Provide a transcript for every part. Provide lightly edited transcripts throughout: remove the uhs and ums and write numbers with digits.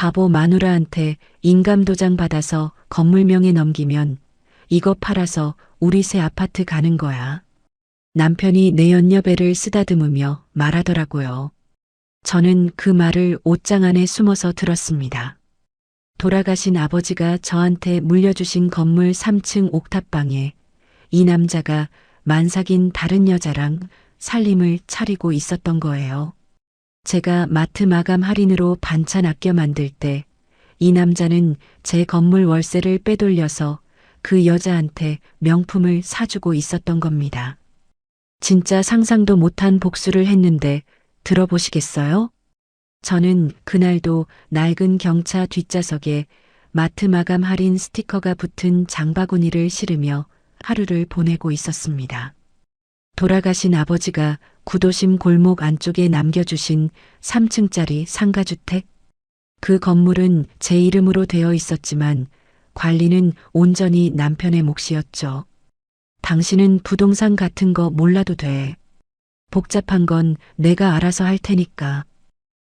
바보 마누라한테 인감도장 받아서 건물명에 넘기면 이거 팔아서 우리 새 아파트 가는 거야. 남편이 내 연여배를 쓰다듬으며 말하더라고요. 저는 그 말을 옷장 안에 숨어서 들었습니다. 돌아가신 아버지가 저한테 물려주신 건물 3층 옥탑방에 이 남자가 만삭인 다른 여자랑 살림을 차리고 있었던 거예요. 제가 마트 마감 할인으로 반찬 아껴 만들 때 이 남자는 제 건물 월세를 빼돌려서 그 여자한테 명품을 사주고 있었던 겁니다. 진짜 상상도 못한 복수를 했는데 들어보시겠어요? 저는 그날도 낡은 경차 뒷좌석에 마트 마감 할인 스티커가 붙은 장바구니를 실으며 하루를 보내고 있었습니다. 돌아가신 아버지가 구도심 골목 안쪽에 남겨주신 3층짜리 상가주택. 그 건물은 제 이름으로 되어 있었지만 관리는 온전히 남편의 몫이었죠. 당신은 부동산 같은 거 몰라도 돼. 복잡한 건 내가 알아서 할 테니까.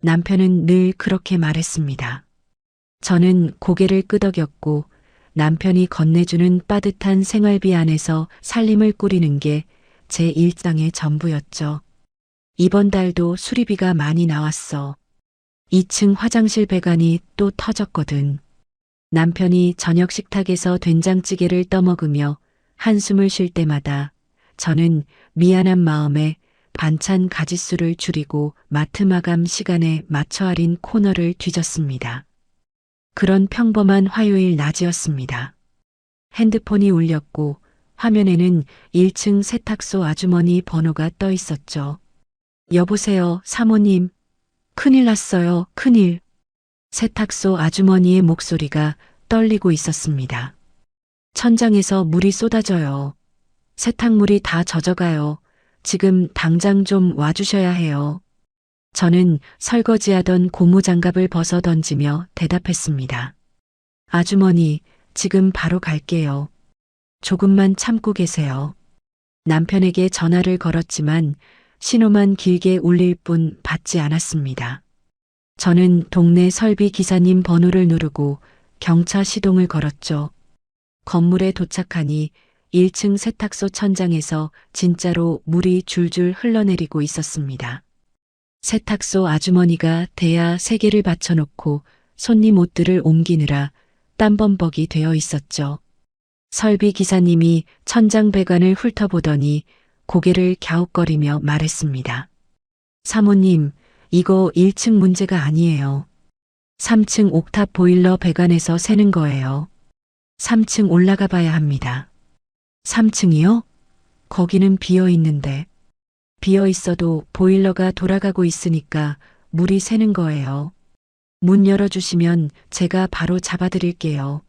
남편은 늘 그렇게 말했습니다. 저는 고개를 끄덕였고 남편이 건네주는 빠듯한 생활비 안에서 살림을 꾸리는 게 제 일상의 전부였죠. 이번 달도 수리비가 많이 나왔어. 2층 화장실 배관이 또 터졌거든. 남편이 저녁 식탁에서 된장찌개를 떠먹으며 한숨을 쉴 때마다 저는 미안한 마음에 반찬 가짓수를 줄이고 마트 마감 시간에 맞춰 할인 코너를 뒤졌습니다. 그런 평범한 화요일 낮이었습니다. 핸드폰이 울렸고 화면에는 1층 세탁소 아주머니 번호가 떠 있었죠. 여보세요, 사모님. 큰일 났어요, 큰일. 세탁소 아주머니의 목소리가 떨리고 있었습니다. 천장에서 물이 쏟아져요. 세탁물이 다 젖어가요. 지금 당장 좀 와주셔야 해요. 저는 설거지하던 고무장갑을 벗어 던지며 대답했습니다. 아주머니, 지금 바로 갈게요. 조금만 참고 계세요. 남편에게 전화를 걸었지만 신호만 길게 울릴 뿐 받지 않았습니다. 저는 동네 설비 기사님 번호를 누르고 경차 시동을 걸었죠. 건물에 도착하니 1층 세탁소 천장에서 진짜로 물이 줄줄 흘러내리고 있었습니다. 세탁소 아주머니가 대야 3개를 받쳐놓고 손님 옷들을 옮기느라 땀범벅이 되어 있었죠. 설비 기사님이 천장 배관을 훑어보더니 고개를 갸웃거리며 말했습니다. 사모님, 이거 1층 문제가 아니에요. 3층 옥탑 보일러 배관에서 새는 거예요. 3층 올라가 봐야 합니다. 3층이요? 거기는 비어 있는데. 비어 있어도 보일러가 돌아가고 있으니까 물이 새는 거예요. 문 열어주시면 제가 바로 잡아드릴게요.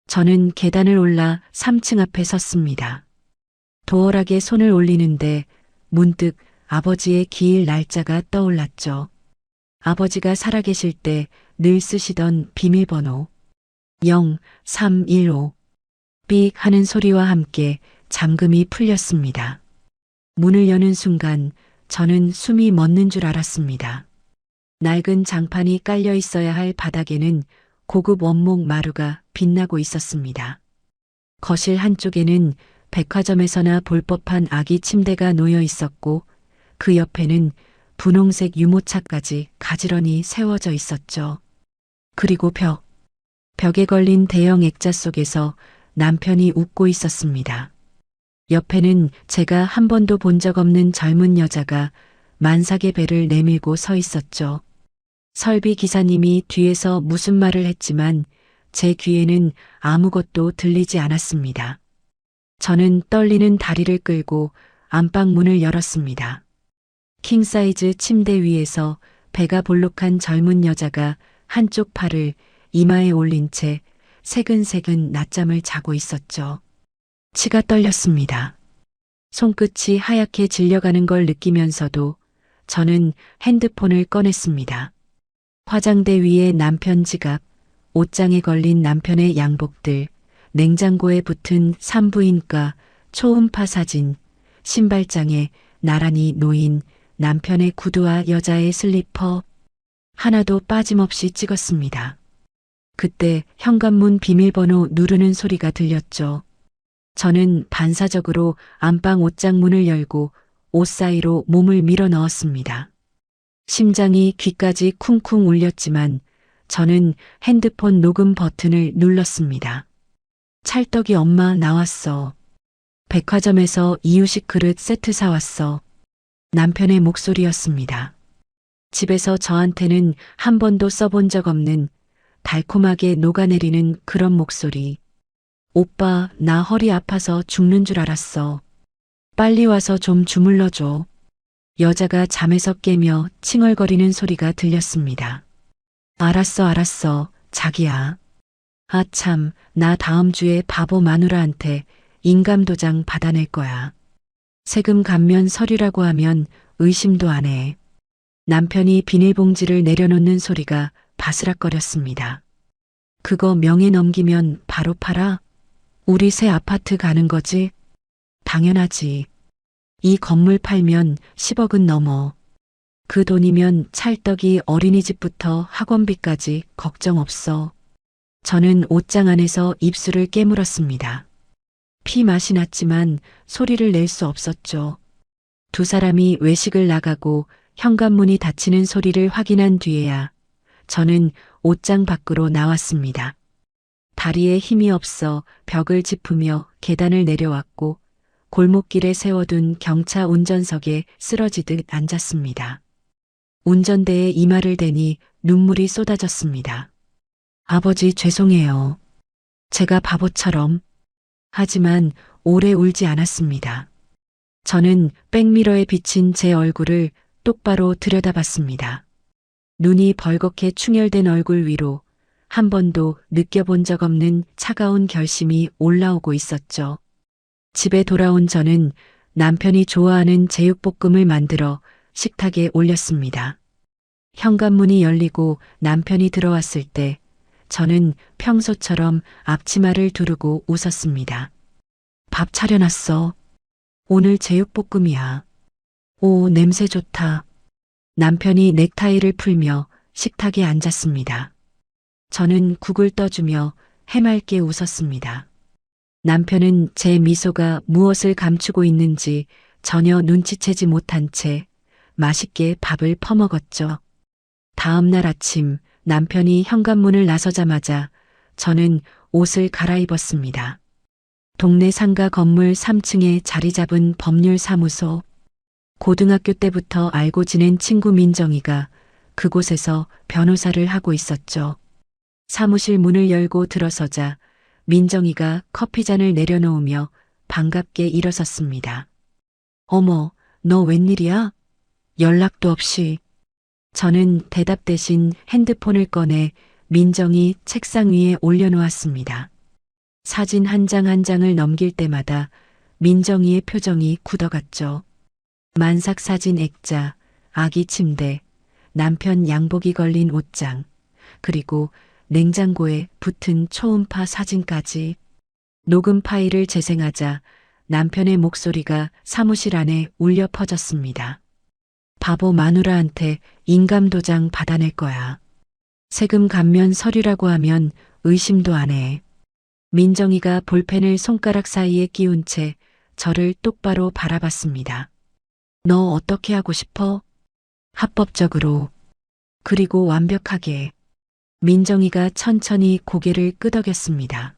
저는 계단을 올라 3층 앞에 섰습니다. 도어락에 손을 올리는데 문득 아버지의 기일 날짜가 떠올랐죠. 아버지가 살아계실 때 늘 쓰시던 비밀번호 0315. 삑 하는 소리와 함께 잠금이 풀렸습니다. 문을 여는 순간 저는 숨이 멎는 줄 알았습니다. 낡은 장판이 깔려 있어야 할 바닥에는 고급 원목 마루가 빛나고 있었습니다. 거실 한쪽에는 백화점에서나 볼 법한 아기 침대가 놓여 있었고 그 옆에는 분홍색 유모차까지 가지런히 세워져 있었죠. 그리고 벽에 걸린 대형 액자 속에서 남편이 웃고 있었습니다. 옆에는 제가 한 번도 본 적 없는 젊은 여자가 만삭의 배를 내밀고 서 있었죠. 설비 기사님이 뒤에서 무슨 말을 했지만 제 귀에는 아무것도 들리지 않았습니다. 저는 떨리는 다리를 끌고 안방 문을 열었습니다. 킹사이즈 침대 위에서 배가 볼록한 젊은 여자가 한쪽 팔을 이마에 올린 채 새근새근 낮잠을 자고 있었죠. 치가 떨렸습니다. 손끝이 하얗게 질려가는 걸 느끼면서도 저는 핸드폰을 꺼냈습니다. 화장대 위에 남편 지갑, 옷장에 걸린 남편의 양복들, 냉장고에 붙은 산부인과 초음파 사진, 신발장에 나란히 놓인 남편의 구두와 여자의 슬리퍼, 하나도 빠짐없이 찍었습니다. 그때 현관문 비밀번호 누르는 소리가 들렸죠. 저는 반사적으로 안방 옷장 문을 열고 옷 사이로 몸을 밀어 넣었습니다. 심장이 귀까지 쿵쿵 울렸지만 저는 핸드폰 녹음 버튼을 눌렀습니다. 찰떡이 엄마 나왔어. 백화점에서 이유식 그릇 세트 사왔어. 남편의 목소리였습니다. 집에서 저한테는 한 번도 써본 적 없는 달콤하게 녹아내리는 그런 목소리. 오빠, 나 허리 아파서 죽는 줄 알았어. 빨리 와서 좀 주물러줘. 여자가 잠에서 깨며 칭얼거리는 소리가 들렸습니다. 알았어, 자기야. 아 참, 나 다음 주에 바보 마누라한테 인감도장 받아낼 거야. 세금 감면 서류라고 하면 의심도 안 해. 남편이 비닐봉지를 내려놓는 소리가 바스락거렸습니다. 그거 명예 넘기면 바로 팔아? 우리 새 아파트 가는 거지? 당연하지. 이 건물 팔면 10억은 넘어. 그 돈이면 찰떡이 어린이집부터 학원비까지 걱정 없어. 저는 옷장 안에서 입술을 깨물었습니다. 피 맛이 났지만 소리를 낼 수 없었죠. 두 사람이 외식을 나가고 현관문이 닫히는 소리를 확인한 뒤에야 저는 옷장 밖으로 나왔습니다. 다리에 힘이 없어 벽을 짚으며 계단을 내려왔고 골목길에 세워둔 경차 운전석에 쓰러지듯 앉았습니다. 운전대에 이마를 대니 눈물이 쏟아졌습니다. 아버지 죄송해요. 제가 바보처럼. 하지만 오래 울지 않았습니다. 저는 백미러에 비친 제 얼굴을 똑바로 들여다봤습니다. 눈이 벌겋게 충혈된 얼굴 위로 한 번도 느껴본 적 없는 차가운 결심이 올라오고 있었죠. 집에 돌아온 저는 남편이 좋아하는 제육볶음을 만들어 식탁에 올렸습니다. 현관문이 열리고 남편이 들어왔을 때 저는 평소처럼 앞치마를 두르고 웃었습니다. 밥 차려놨어. 오늘 제육볶음이야. 오, 냄새 좋다. 남편이 넥타이를 풀며 식탁에 앉았습니다. 저는 국을 떠주며 해맑게 웃었습니다. 남편은 제 미소가 무엇을 감추고 있는지 전혀 눈치채지 못한 채 맛있게 밥을 퍼먹었죠. 다음 날 아침 남편이 현관문을 나서자마자 저는 옷을 갈아입었습니다. 동네 상가 건물 3층에 자리 잡은 법률사무소. 고등학교 때부터 알고 지낸 친구 민정이가 그곳에서 변호사를 하고 있었죠. 사무실 문을 열고 들어서자 민정이가 커피잔을 내려놓으며 반갑게 일어섰습니다. 어머, 너 웬일이야? 연락도 없이. 저는 대답 대신 핸드폰을 꺼내 민정이 책상 위에 올려놓았습니다. 사진 한 장 한 장을 넘길 때마다 민정이의 표정이 굳어갔죠. 만삭 사진 액자, 아기 침대, 남편 양복이 걸린 옷장, 그리고 냉장고에 붙은 초음파 사진까지. 녹음 파일을 재생하자 남편의 목소리가 사무실 안에 울려 퍼졌습니다. 바보 마누라한테 인감도장 받아낼 거야. 세금 감면 서류라고 하면 의심도 안 해. 민정이가 볼펜을 손가락 사이에 끼운 채 저를 똑바로 바라봤습니다. 너 어떻게 하고 싶어? 합법적으로. 그리고 완벽하게. 민정이가 천천히 고개를 끄덕였습니다.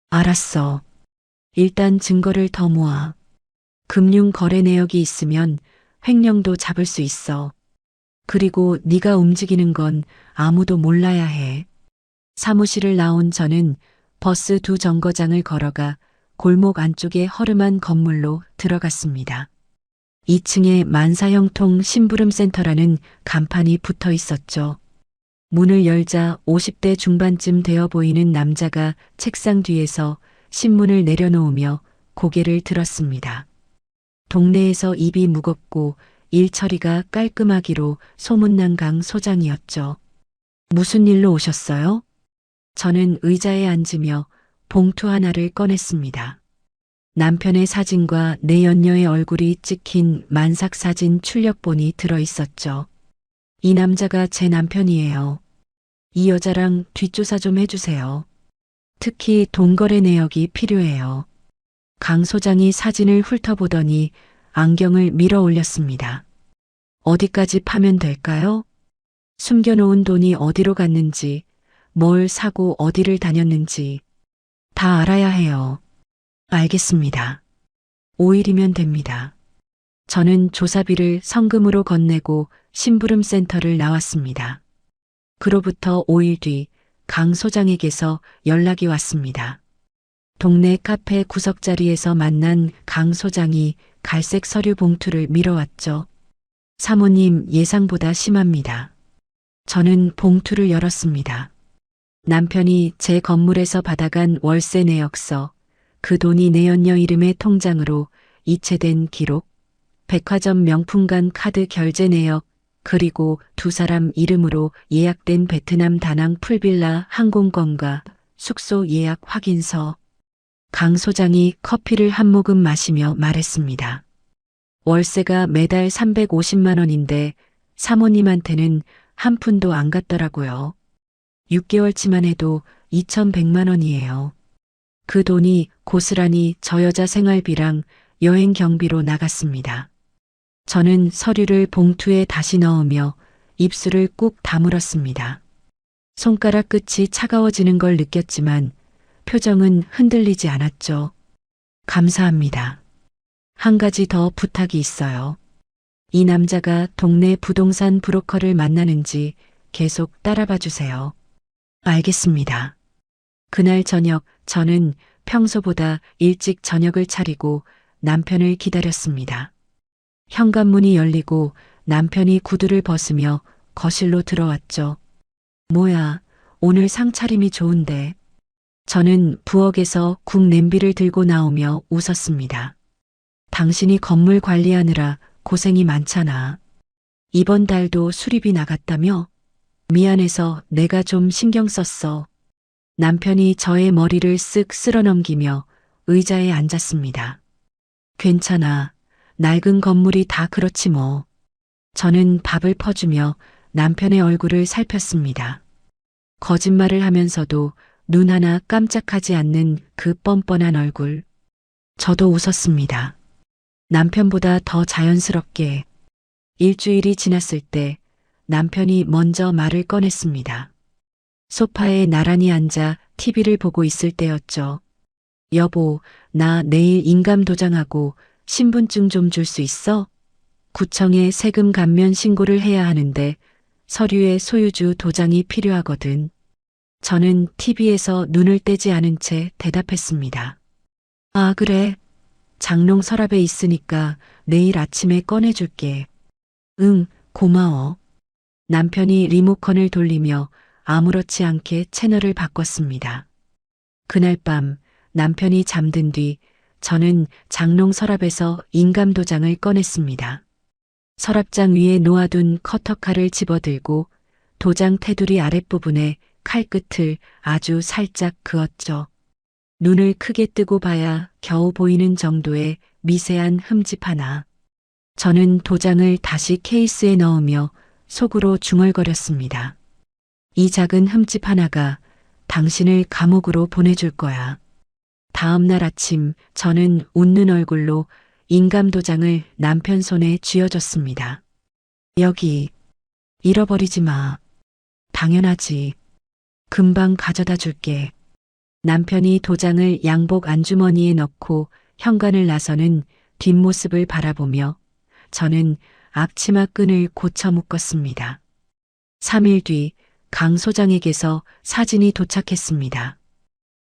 알았어. 일단 증거를 더 모아. 금융 거래 내역이 있으면 횡령도 잡을 수 있어. 그리고 네가 움직이는 건 아무도 몰라야 해. 사무실을 나온 저는 버스 두 정거장을 걸어가 골목 안쪽의 허름한 건물로 들어갔습니다. 2층에 만사형통 심부름센터라는 간판이 붙어 있었죠. 문을 열자 50대 중반쯤 되어 보이는 남자가 책상 뒤에서 신문을 내려놓으며 고개를 들었습니다. 동네에서 입이 무겁고 일 처리가 깔끔하기로 소문난 강 소장이었죠. 무슨 일로 오셨어요? 저는 의자에 앉으며 봉투 하나를 꺼냈습니다. 남편의 사진과 내 연녀의 얼굴이 찍힌 만삭 사진 출력본이 들어 있었죠. 이 남자가 제 남편이에요. 이 여자랑 뒷조사 좀 해주세요. 특히 돈거래 내역이 필요해요. 강 소장이 사진을 훑어보더니 안경을 밀어 올렸습니다. 어디까지 파면 될까요? 숨겨놓은 돈이 어디로 갔는지, 뭘 사고 어디를 다녔는지 다 알아야 해요. 알겠습니다. 5일이면 됩니다. 저는 조사비를 성금으로 건네고 심부름센터를 나왔습니다. 그로부터 5일 뒤 강 소장에게서 연락이 왔습니다. 동네 카페 구석자리에서 만난 강 소장이 갈색 서류 봉투를 밀어왔죠. 사모님, 예상보다 심합니다. 저는 봉투를 열었습니다. 남편이 제 건물에서 받아간 월세 내역서, 그 돈이 내연녀 이름의 통장으로 이체된 기록, 백화점 명품관 카드 결제 내역, 그리고 두 사람 이름으로 예약된 베트남 다낭 풀빌라 항공권과 숙소 예약 확인서. 강 소장이 커피를 한 모금 마시며 말했습니다. 월세가 매달 350만 원인데 사모님한테는 한 푼도 안 갔더라고요. 6개월치만 해도 2,100만 원이에요. 그 돈이 고스란히 저 여자 생활비랑 여행 경비로 나갔습니다. 저는 서류를 봉투에 다시 넣으며 입술을 꾹 다물었습니다. 손가락 끝이 차가워지는 걸 느꼈지만 표정은 흔들리지 않았죠. 감사합니다. 한 가지 더 부탁이 있어요. 이 남자가 동네 부동산 브로커를 만나는지 계속 따라봐 주세요. 알겠습니다. 그날 저녁 저는 평소보다 일찍 저녁을 차리고 남편을 기다렸습니다. 현관문이 열리고 남편이 구두를 벗으며 거실로 들어왔죠. 뭐야, 오늘 상차림이 좋은데. 저는 부엌에서 국 냄비를 들고 나오며 웃었습니다. 당신이 건물 관리하느라 고생이 많잖아. 이번 달도 수리비 나갔다며? 미안해서 내가 좀 신경 썼어. 남편이 저의 머리를 쓱 쓸어넘기며 의자에 앉았습니다. 괜찮아. 낡은 건물이 다 그렇지 뭐. 저는 밥을 퍼주며 남편의 얼굴을 살폈습니다. 거짓말을 하면서도 눈 하나 깜짝하지 않는 그 뻔뻔한 얼굴. 저도 웃었습니다. 남편보다 더 자연스럽게. 일주일이 지났을 때 남편이 먼저 말을 꺼냈습니다. 소파에 나란히 앉아 TV를 보고 있을 때였죠. 여보, 나 내일 인감도장하고 신분증 좀 줄 수 있어? 구청에 세금 감면 신고를 해야 하는데 서류에 소유주 도장이 필요하거든. 저는 TV에서 눈을 떼지 않은 채 대답했습니다. 아, 그래. 장롱 서랍에 있으니까 내일 아침에 꺼내줄게. 응, 고마워. 남편이 리모컨을 돌리며 아무렇지 않게 채널을 바꿨습니다. 그날 밤 남편이 잠든 뒤 저는 장롱 서랍에서 인감도장을 꺼냈습니다. 서랍장 위에 놓아둔 커터칼을 집어들고 도장 테두리 아랫부분에 칼끝을 아주 살짝 그었죠. 눈을 크게 뜨고 봐야 겨우 보이는 정도의 미세한 흠집 하나. 저는 도장을 다시 케이스에 넣으며 속으로 중얼거렸습니다. 이 작은 흠집 하나가 당신을 감옥으로 보내줄 거야. 다음 날 아침 저는 웃는 얼굴로 인감도장을 남편 손에 쥐어줬습니다. 여기, 잃어버리지 마. 당연하지. 금방 가져다 줄게. 남편이 도장을 양복 안주머니에 넣고 현관을 나서는 뒷모습을 바라보며 저는 앞치마 끈을 고쳐 묶었습니다. 3일 뒤 강 소장에게서 사진이 도착했습니다.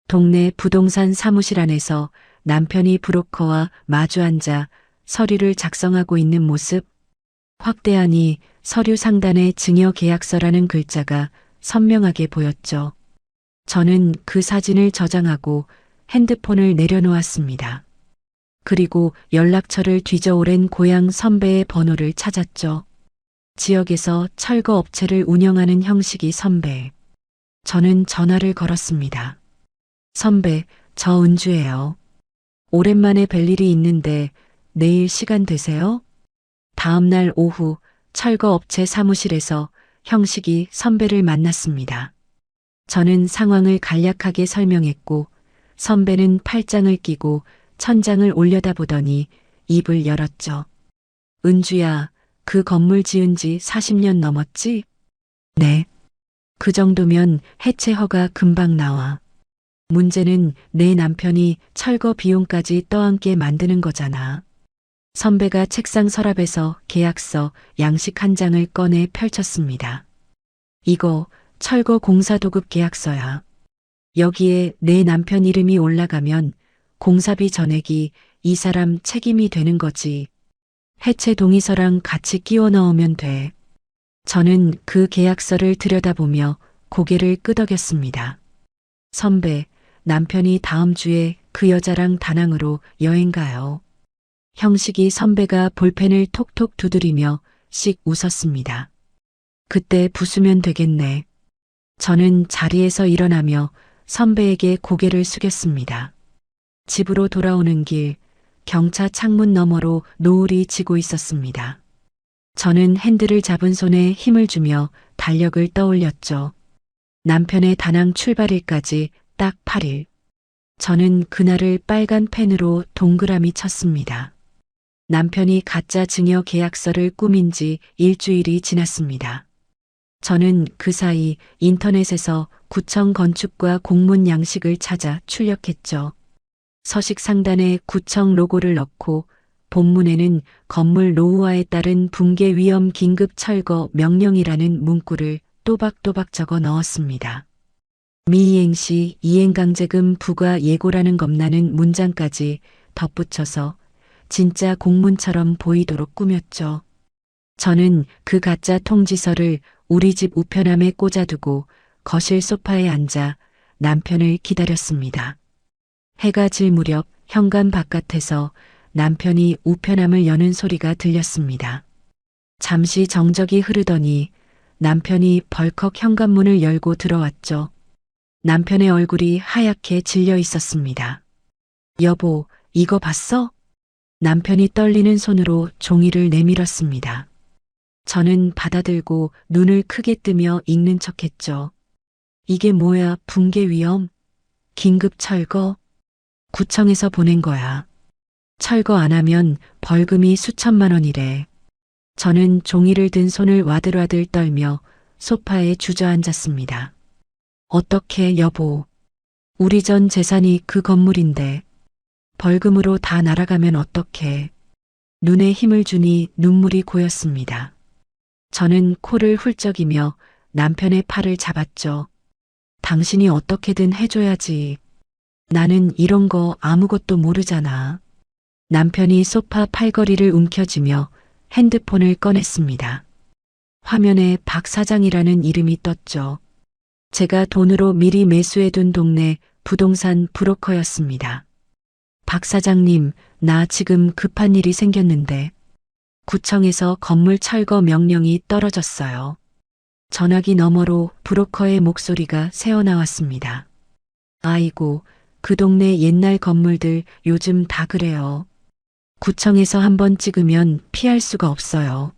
동네 부동산 사무실 안에서 남편이 브로커와 마주 앉아 서류를 작성하고 있는 모습. 확대하니 서류 상단에 증여계약서라는 글자가 선명하게 보였죠. 저는 그 사진을 저장하고 핸드폰을 내려놓았습니다. 그리고 연락처를 뒤져 오랜 고향 선배의 번호를 찾았죠. 지역에서 철거 업체를 운영하는 형식이 선배. 저는 전화를 걸었습니다. 선배, 저 은주예요. 오랜만에 뵐 일이 있는데 내일 시간 되세요? 다음 날 오후 철거업체 사무실에서 형식이 선배를 만났습니다. 저는 상황을 간략하게 설명했고 선배는 팔짱을 끼고 천장을 올려다보더니 입을 열었죠. 은주야, 그 건물 지은 지 40년 넘었지? 네. 그 정도면 해체 허가 금방 나와. 문제는 내 남편이 철거 비용까지 떠안게 만드는 거잖아. 선배가 책상 서랍에서 계약서 양식 한 장을 꺼내 펼쳤습니다. 이거 철거 공사 도급 계약서야. 여기에 내 남편 이름이 올라가면 공사비 전액이 이 사람 책임이 되는 거지. 해체 동의서랑 같이 끼워 넣으면 돼. 저는 그 계약서를 들여다보며 고개를 끄덕였습니다. 선배, 남편이 다음 주에 그 여자랑 다낭으로 여행 가요. 형식이 선배가 볼펜을 톡톡 두드리며 씩 웃었습니다. 그때 부수면 되겠네. 저는 자리에서 일어나며 선배에게 고개를 숙였습니다. 집으로 돌아오는 길, 경차 창문 너머로 노을이 지고 있었습니다. 저는 핸들을 잡은 손에 힘을 주며 달력을 떠올렸죠. 남편의 다낭 출발일까지 딱 8일. 저는 그날을 빨간 펜으로 동그라미 쳤습니다. 남편이 가짜 증여 계약서를 꾸민 지 일주일이 지났습니다. 저는 그 사이 인터넷에서 구청 건축과 공문 양식을 찾아 출력했죠. 서식 상단에 구청 로고를 넣고 본문에는 건물 노후화에 따른 붕괴 위험 긴급 철거 명령이라는 문구를 또박또박 적어 넣었습니다. 미이행 시 이행강제금 부과 예고라는 겁나는 문장까지 덧붙여서 진짜 공문처럼 보이도록 꾸몄죠. 저는 그 가짜 통지서를 우리 집 우편함에 꽂아두고 거실 소파에 앉아 남편을 기다렸습니다. 해가 질 무렵 현관 바깥에서 남편이 우편함을 여는 소리가 들렸습니다. 잠시 정적이 흐르더니 남편이 벌컥 현관문을 열고 들어왔죠. 남편의 얼굴이 하얗게 질려 있었습니다. 여보, 이거 봤어? 남편이 떨리는 손으로 종이를 내밀었습니다. 저는 받아들고 눈을 크게 뜨며 읽는 척했죠. 이게 뭐야, 붕괴 위험? 긴급 철거? 구청에서 보낸 거야. 철거 안 하면 벌금이 수천만 원이래. 저는 종이를 든 손을 와들와들 떨며 소파에 주저앉았습니다. 어떻게 여보. 우리 전 재산이 그 건물인데 벌금으로 다 날아가면 어떡해. 눈에 힘을 주니 눈물이 고였습니다. 저는 코를 훌쩍이며 남편의 팔을 잡았죠. 당신이 어떻게든 해줘야지. 나는 이런 거 아무것도 모르잖아. 남편이 소파 팔걸이를 움켜쥐며 핸드폰을 꺼냈습니다. 화면에 박 사장이라는 이름이 떴죠. 제가 돈으로 미리 매수해둔 동네 부동산 브로커였습니다. 박 사장님, 나 지금 급한 일이 생겼는데 구청에서 건물 철거 명령이 떨어졌어요. 전화기 너머로 브로커의 목소리가 새어나왔습니다. 아이고, 그 동네 옛날 건물들 요즘 다 그래요. 구청에서 한번 찍으면 피할 수가 없어요.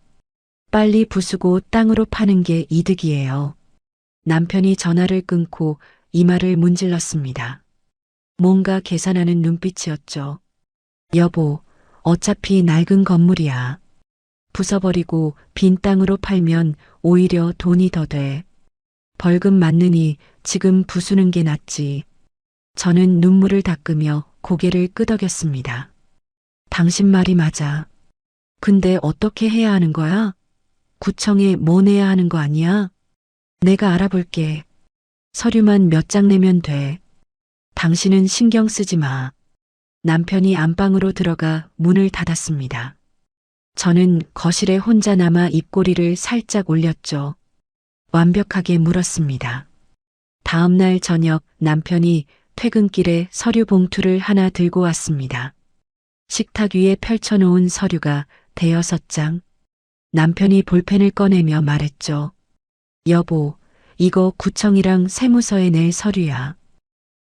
빨리 부수고 땅으로 파는 게 이득이에요. 남편이 전화를 끊고 이마를 문질렀습니다. 뭔가 계산하는 눈빛이었죠. 여보, 어차피 낡은 건물이야. 부숴버리고 빈 땅으로 팔면 오히려 돈이 더 돼. 벌금 맞느니 지금 부수는 게 낫지. 저는 눈물을 닦으며 고개를 끄덕였습니다. 당신 말이 맞아. 근데 어떻게 해야 하는 거야? 구청에 뭐 내야 하는 거 아니야? 내가 알아볼게. 서류만 몇 장 내면 돼. 당신은 신경 쓰지 마. 남편이 안방으로 들어가 문을 닫았습니다. 저는 거실에 혼자 남아 입꼬리를 살짝 올렸죠. 완벽하게 물었습니다. 다음 날 저녁 남편이 퇴근길에 서류 봉투를 하나 들고 왔습니다. 식탁 위에 펼쳐놓은 서류가 대여섯 장. 남편이 볼펜을 꺼내며 말했죠. 여보, 이거 구청이랑 세무서에 낼 서류야.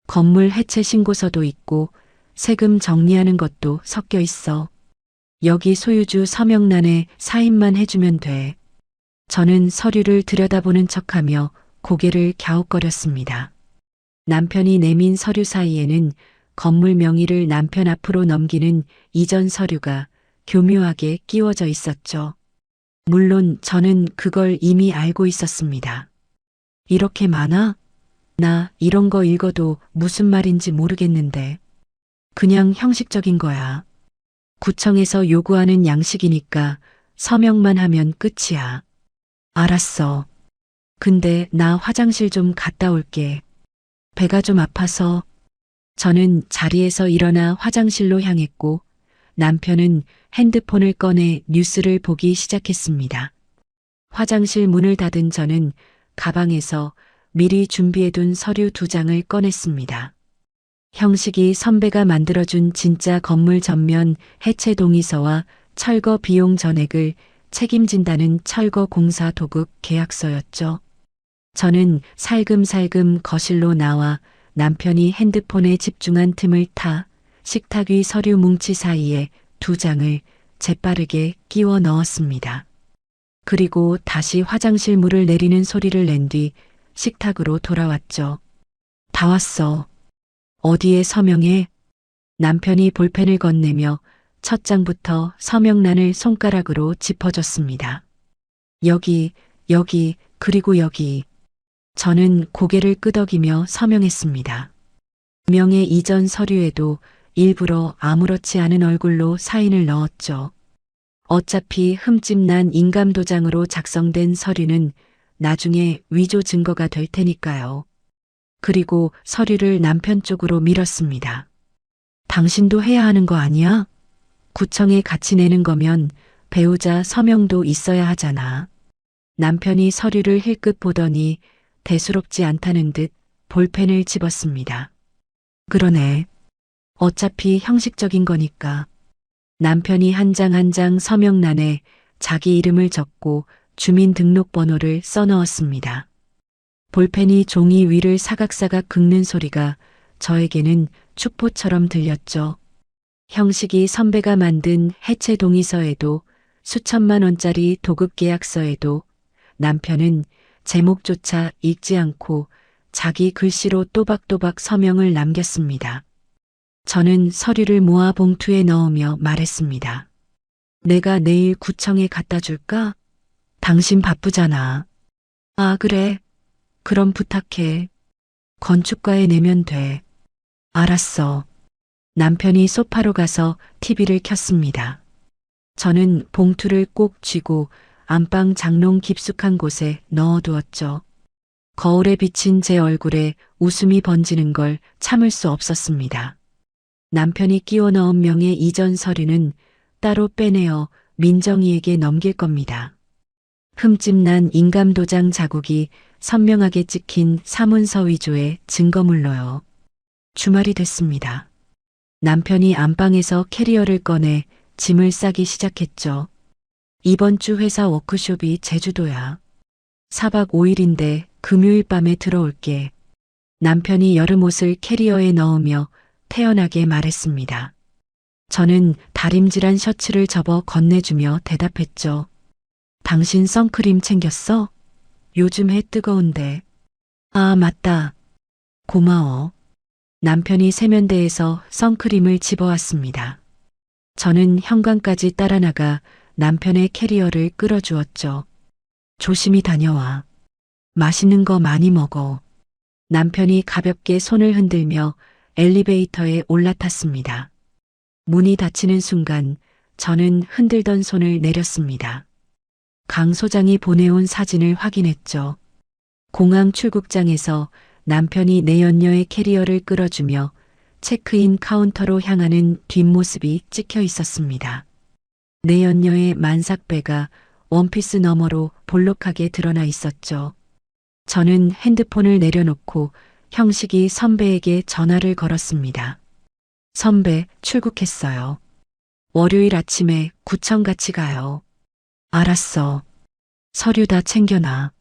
건물 해체 신고서도 있고 세금 정리하는 것도 섞여 있어. 여기 소유주 서명란에 사인만 해주면 돼. 저는 서류를 들여다보는 척하며 고개를 갸웃거렸습니다. 남편이 내민 서류 사이에는 건물 명의를 남편 앞으로 넘기는 이전 서류가 교묘하게 끼워져 있었죠. 물론 저는 그걸 이미 알고 있었습니다. 이렇게 많아? 나 이런 거 읽어도 무슨 말인지 모르겠는데. 그냥 형식적인 거야. 구청에서 요구하는 양식이니까 서명만 하면 끝이야. 알았어. 근데 나 화장실 좀 갔다 올게. 배가 좀 아파서. 저는 자리에서 일어나 화장실로 향했고 남편은 핸드폰을 꺼내 뉴스를 보기 시작했습니다. 화장실 문을 닫은 저는 가방에서 미리 준비해둔 서류 2장을 꺼냈습니다. 형식이 선배가 만들어준 진짜 건물 전면 해체 동의서와 철거 비용 전액을 책임진다는 철거 공사 도급 계약서였죠. 저는 살금살금 거실로 나와 남편이 핸드폰에 집중한 틈을 타 식탁 위 서류 뭉치 사이에 2장을 재빠르게 끼워 넣었습니다. 그리고 다시 화장실 물을 내리는 소리를 낸 뒤 식탁으로 돌아왔죠. 다 왔어. 어디에 서명해? 남편이 볼펜을 건네며 첫 장부터 서명란을 손가락으로 짚어줬습니다. 여기, 그리고 여기. 저는 고개를 끄덕이며 서명했습니다. 명예 이전 서류에도 일부러 아무렇지 않은 얼굴로 사인을 넣었죠. 어차피 흠집난 인감도장으로 작성된 서류는 나중에 위조 증거가 될 테니까요. 그리고 서류를 남편 쪽으로 밀었습니다. 당신도 해야 하는 거 아니야? 구청에 같이 내는 거면 배우자 서명도 있어야 하잖아. 남편이 서류를 힐끗 보더니 대수롭지 않다는 듯 볼펜을 집었습니다. 그러네. 어차피 형식적인 거니까. 남편이 한 장 한 장 서명란에 자기 이름을 적고 주민등록번호를 써넣었습니다. 볼펜이 종이 위를 사각사각 긁는 소리가 저에게는 축포처럼 들렸죠. 형식이 선배가 만든 해체 동의서에도 수천만 원짜리 도급 계약서에도 남편은 제목조차 읽지 않고 자기 글씨로 또박또박 서명을 남겼습니다. 저는 서류를 모아 봉투에 넣으며 말했습니다. 내가 내일 구청에 갖다 줄까? 당신 바쁘잖아. 아, 그래. 그럼 부탁해. 건축과에 내면 돼. 알았어. 남편이 소파로 가서 TV를 켰습니다. 저는 봉투를 꼭 쥐고 안방 장롱 깊숙한 곳에 넣어두었죠. 거울에 비친 제 얼굴에 웃음이 번지는 걸 참을 수 없었습니다. 남편이 끼워 넣은 명예 이전 서류는 따로 빼내어 민정이에게 넘길 겁니다. 흠집난 인감도장 자국이 선명하게 찍힌 사문서 위조의 증거물로요. 주말이 됐습니다. 남편이 안방에서 캐리어를 꺼내 짐을 싸기 시작했죠. 이번 주 회사 워크숍이 제주도야. 4박 5일인데 금요일 밤에 들어올게. 남편이 여름 옷을 캐리어에 넣으며 태연하게 말했습니다. 저는 다림질한 셔츠를 접어 건네주며 대답했죠. 당신 선크림 챙겼어? 요즘 해 뜨거운데. 아, 맞다. 고마워. 남편이 세면대에서 선크림을 집어왔습니다. 저는 현관까지 따라 나가 남편의 캐리어를 끌어주었죠. 조심히 다녀와. 맛있는 거 많이 먹어. 남편이 가볍게 손을 흔들며 엘리베이터에 올라탔습니다. 문이 닫히는 순간 저는 흔들던 손을 내렸습니다. 강 소장이 보내온 사진을 확인했죠. 공항 출국장에서 남편이 내연녀의 캐리어를 끌어주며 체크인 카운터로 향하는 뒷모습이 찍혀 있었습니다. 내연녀의 만삭배가 원피스 너머로 볼록하게 드러나 있었죠. 저는 핸드폰을 내려놓고 형식이 선배에게 전화를 걸었습니다. 선배, 출국했어요. 월요일 아침에 구청 같이 가요. 알았어. 서류 다 챙겨놔.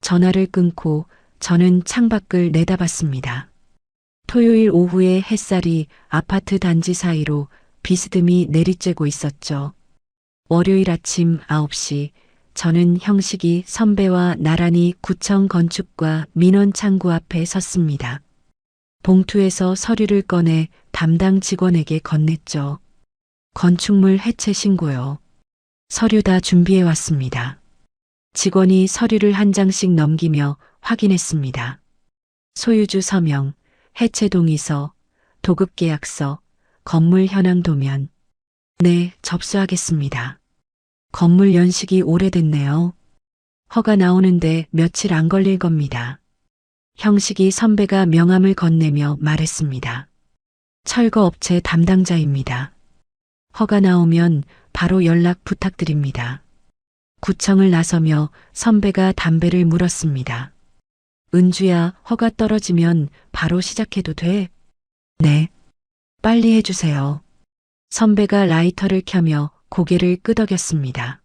전화를 끊고 저는 창밖을 내다봤습니다. 토요일 오후에 햇살이 아파트 단지 사이로 비스듬히 내리쬐고 있었죠. 월요일 아침 9시 저는 형식이 선배와 나란히 구청 건축과 민원 창구 앞에 섰습니다. 봉투에서 서류를 꺼내 담당 직원에게 건넸죠. 건축물 해체 신고요. 서류 다 준비해 왔습니다. 직원이 서류를 한 장씩 넘기며 확인했습니다. 소유주 서명, 해체 동의서, 도급 계약서, 건물 현황 도면. 네, 접수하겠습니다. 건물 연식이 오래됐네요. 허가 나오는데 며칠 안 걸릴 겁니다. 형식이 선배가 명함을 건네며 말했습니다. 철거업체 담당자입니다. 허가 나오면 바로 연락 부탁드립니다. 구청을 나서며 선배가 담배를 물었습니다. 은주야, 허가 떨어지면 바로 시작해도 돼? 네. 빨리 해주세요. 선배가 라이터를 켜며 고개를 끄덕였습니다.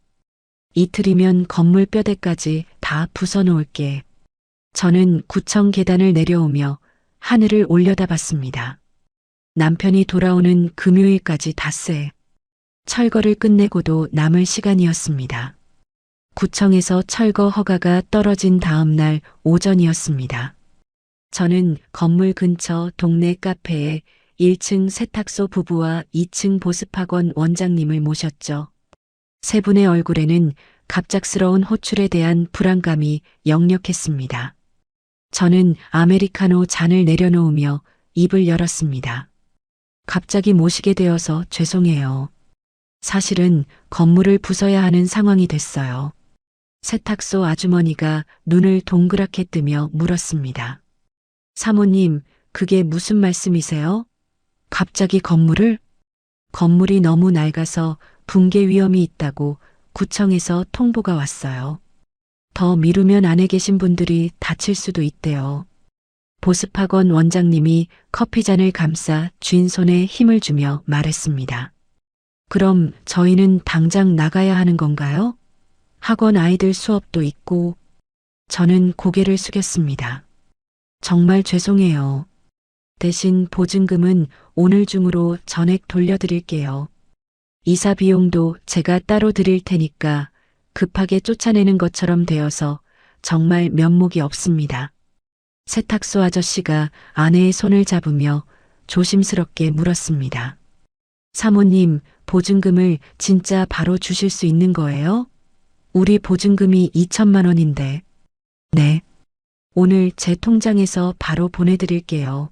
이틀이면 건물 뼈대까지 다 부숴놓을게. 저는 구청 계단을 내려오며 하늘을 올려다봤습니다. 남편이 돌아오는 금요일까지 닷새. 철거를 끝내고도 남을 시간이었습니다. 구청에서 철거 허가가 떨어진 다음 날 오전이었습니다. 저는 건물 근처 동네 카페에 1층 세탁소 부부와 2층 보습학원 원장님을 모셨죠. 세 분의 얼굴에는 갑작스러운 호출에 대한 불안감이 역력했습니다. 저는 아메리카노 잔을 내려놓으며 입을 열었습니다. 갑자기 모시게 되어서 죄송해요. 사실은 건물을 부숴야 하는 상황이 됐어요. 세탁소 아주머니가 눈을 동그랗게 뜨며 물었습니다. 사모님, 그게 무슨 말씀이세요? 갑자기 건물을? 건물이 너무 낡아서 붕괴 위험이 있다고 구청에서 통보가 왔어요. 더 미루면 안에 계신 분들이 다칠 수도 있대요. 보습학원 원장님이 커피잔을 감싸 쥔 손에 힘을 주며 말했습니다. 그럼 저희는 당장 나가야 하는 건가요? 학원 아이들 수업도 있고. 저는 고개를 숙였습니다. 정말 죄송해요. 대신 보증금은 오늘 중으로 전액 돌려드릴게요. 이사 비용도 제가 따로 드릴 테니까 급하게 쫓아내는 것처럼 되어서 정말 면목이 없습니다. 세탁소 아저씨가 아내의 손을 잡으며 조심스럽게 물었습니다. 사모님, 보증금을 진짜 바로 주실 수 있는 거예요? 우리 보증금이 2천만 원인데. 네. 오늘 제 통장에서 바로 보내드릴게요.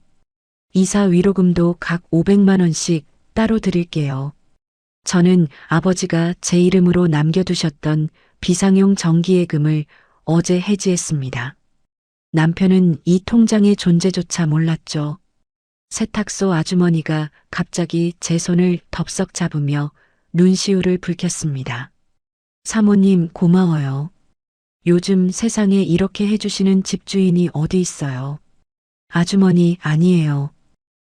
이사 위로금도 각 500만 원씩 따로 드릴게요. 저는 아버지가 제 이름으로 남겨두셨던 비상용 정기예금을 어제 해지했습니다. 남편은 이 통장의 존재조차 몰랐죠. 세탁소 아주머니가 갑자기 제 손을 덥석 잡으며 눈시울을 붉혔습니다. 사모님 고마워요. 요즘 세상에 이렇게 해주시는 집주인이 어디 있어요. 아주머니 아니에요.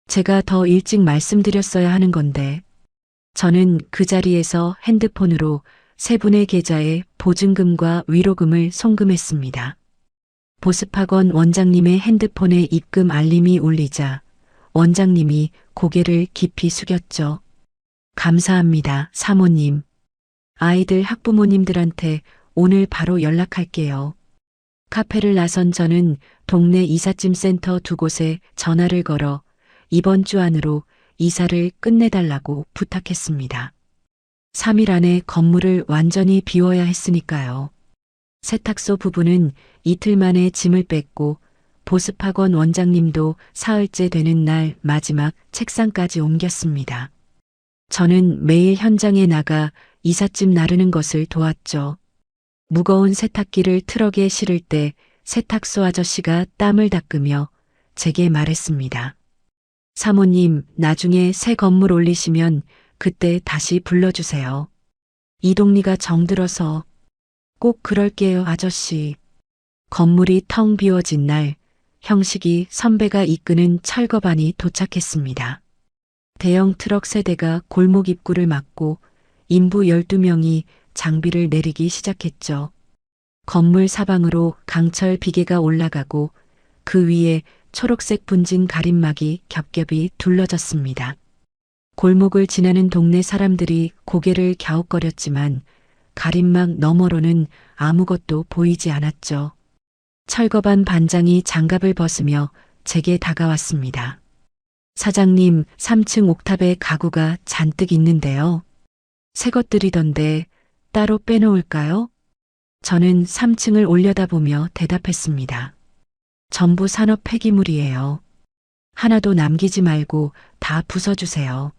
제가 더 일찍 말씀드렸어야 하는 건데. 저는 그 자리에서 핸드폰으로 세 분의 계좌에 보증금과 위로금을 송금했습니다. 보습학원 원장님의 핸드폰에 입금 알림이 울리자 원장님이 고개를 깊이 숙였죠. 감사합니다, 사모님. 아이들 학부모님들한테 오늘 바로 연락할게요. 카페를 나선 저는 동네 이삿짐 센터 두 곳에 전화를 걸어 이번 주 안으로 이사를 끝내달라고 부탁했습니다. 3일 안에 건물을 완전히 비워야 했으니까요. 세탁소 부부는 이틀 만에 짐을 뺐고 보습학원 원장님도 사흘째 되는 날 마지막 책상까지 옮겼습니다. 저는 매일 현장에 나가 이삿짐 나르는 것을 도왔죠. 무거운 세탁기를 트럭에 실을 때 세탁소 아저씨가 땀을 닦으며 제게 말했습니다. 사모님, 나중에 새 건물 올리시면 그때 다시 불러주세요. 이동리가 정들어서. 꼭 그럴게요, 아저씨. 건물이 텅 비워진 날, 형식이 선배가 이끄는 철거반이 도착했습니다. 대형 트럭 세대가 골목 입구를 막고 인부 12명이 장비를 내리기 시작했죠. 건물 사방으로 강철 비계가 올라가고 그 위에 초록색 분진 가림막이 겹겹이 둘러졌습니다. 골목을 지나는 동네 사람들이 고개를 갸웃거렸지만 가림막 너머로는 아무것도 보이지 않았죠. 철거반 반장이 장갑을 벗으며 제게 다가왔습니다. 사장님, 3층 옥탑에 가구가 잔뜩 있는데요. 새 것들이던데 따로 빼놓을까요? 저는 3층을 올려다보며 대답했습니다. 전부 산업 폐기물이에요. 하나도 남기지 말고 다 부숴주세요.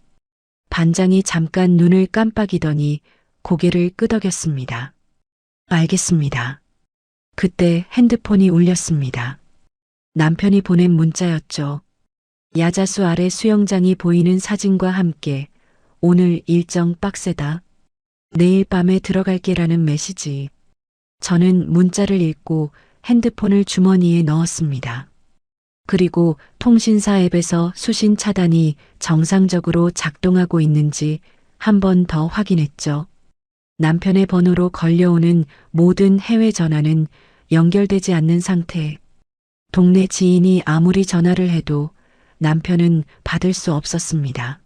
반장이 잠깐 눈을 깜빡이더니 고개를 끄덕였습니다. 알겠습니다. 그때 핸드폰이 울렸습니다. 남편이 보낸 문자였죠. 야자수 아래 수영장이 보이는 사진과 함께 오늘 일정 빡세다. 내일 밤에 들어갈게라는 메시지. 저는 문자를 읽고 핸드폰을 주머니에 넣었습니다. 그리고 통신사 앱에서 수신 차단이 정상적으로 작동하고 있는지 한 번 더 확인했죠. 남편의 번호로 걸려오는 모든 해외 전화는 연결되지 않는 상태. 동네 지인이 아무리 전화를 해도 남편은 받을 수 없었습니다.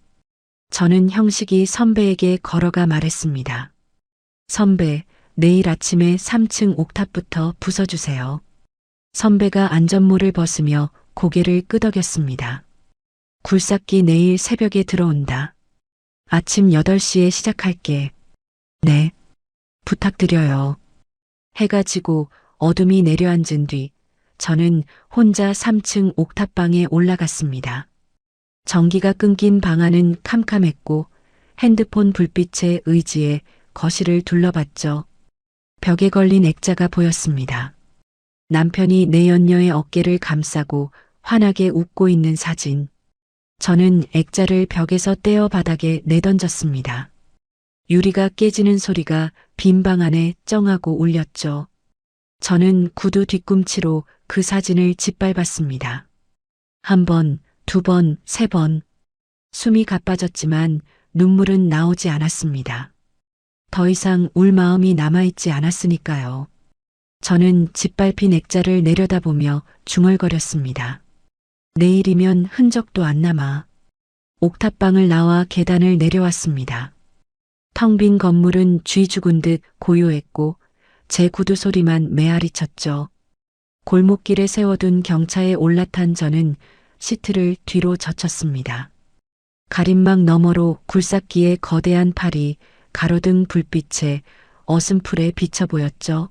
저는 형식이 선배에게 걸어가 말했습니다. 선배, 내일 아침에 3층 옥탑부터 부숴주세요. 선배가 안전모를 벗으며 고개를 끄덕였습니다. 굴삭기 내일 새벽에 들어온다. 아침 8시에 시작할게. 네. 부탁드려요. 해가 지고 어둠이 내려앉은 뒤 저는 혼자 3층 옥탑방에 올라갔습니다. 전기가 끊긴 방 안은 캄캄했고 핸드폰 불빛에 의지해 거실을 둘러봤죠. 벽에 걸린 액자가 보였습니다. 남편이 내연녀의 어깨를 감싸고 환하게 웃고 있는 사진. 저는 액자를 벽에서 떼어 바닥에 내던졌습니다. 유리가 깨지는 소리가 빈 방 안에 쩡하고 울렸죠. 저는 구두 뒤꿈치로 그 사진을 짓밟았습니다. 한 번, 두 번, 세 번. 숨이 가빠졌지만 눈물은 나오지 않았습니다. 더 이상 울 마음이 남아있지 않았으니까요. 저는 짓밟힌 액자를 내려다보며 중얼거렸습니다. 내일이면 흔적도 안 남아. 옥탑방을 나와 계단을 내려왔습니다. 텅 빈 건물은 쥐 죽은 듯 고요했고 제 구두 소리만 메아리 쳤죠. 골목길에 세워둔 경차에 올라탄 저는 시트를 뒤로 젖혔습니다. 가림막 너머로 굴삭기의 거대한 팔이 가로등 불빛에 어슴풀에 비쳐 보였죠.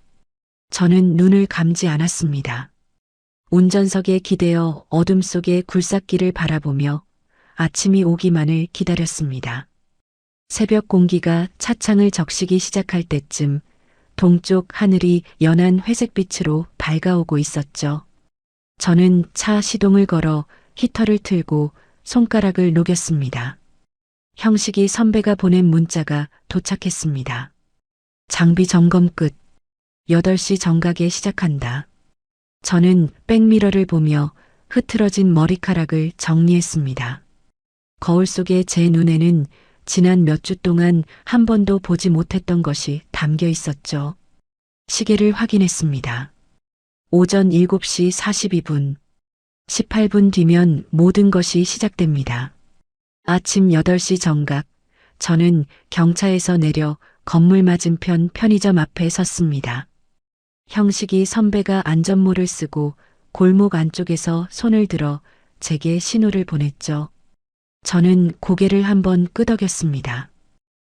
저는 눈을 감지 않았습니다. 운전석에 기대어 어둠 속의 굴삭기를 바라보며 아침이 오기만을 기다렸습니다. 새벽 공기가 차창을 적시기 시작할 때쯤 동쪽 하늘이 연한 회색빛으로 밝아오고 있었죠. 저는 차 시동을 걸어 히터를 틀고 손가락을 녹였습니다. 형식이 선배가 보낸 문자가 도착했습니다. 장비 점검 끝. 8시 정각에 시작한다. 저는 백미러를 보며 흐트러진 머리카락을 정리했습니다. 거울 속의 제 눈에는 지난 몇 주 동안 한 번도 보지 못했던 것이 담겨 있었죠. 시계를 확인했습니다. 오전 7시 42분. 18분 뒤면 모든 것이 시작됩니다. 아침 8시 정각, 저는 경차에서 내려 건물 맞은편 편의점 앞에 섰습니다. 형식이 선배가 안전모를 쓰고 골목 안쪽에서 손을 들어 제게 신호를 보냈죠. 저는 고개를 한번 끄덕였습니다.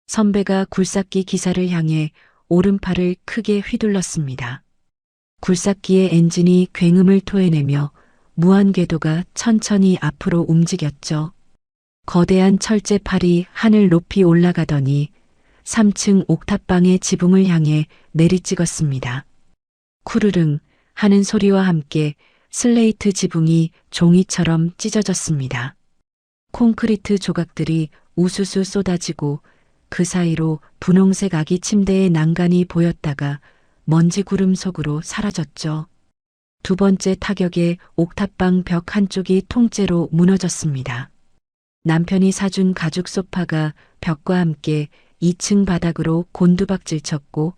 선배가 굴삭기 기사를 향해 오른팔을 크게 휘둘렀습니다. 굴삭기의 엔진이 굉음을 토해내며 무한궤도가 천천히 앞으로 움직였죠. 거대한 철제팔이 하늘 높이 올라가더니 3층 옥탑방의 지붕을 향해 내리찍었습니다. 쿠르릉 하는 소리와 함께 슬레이트 지붕이 종이처럼 찢어졌습니다. 콘크리트 조각들이 우수수 쏟아지고 그 사이로 분홍색 아기 침대의 난간이 보였다가 먼지 구름 속으로 사라졌죠. 두 번째 타격에 옥탑방 벽 한쪽이 통째로 무너졌습니다. 남편이 사준 가죽 소파가 벽과 함께 2층 바닥으로 곤두박질 쳤고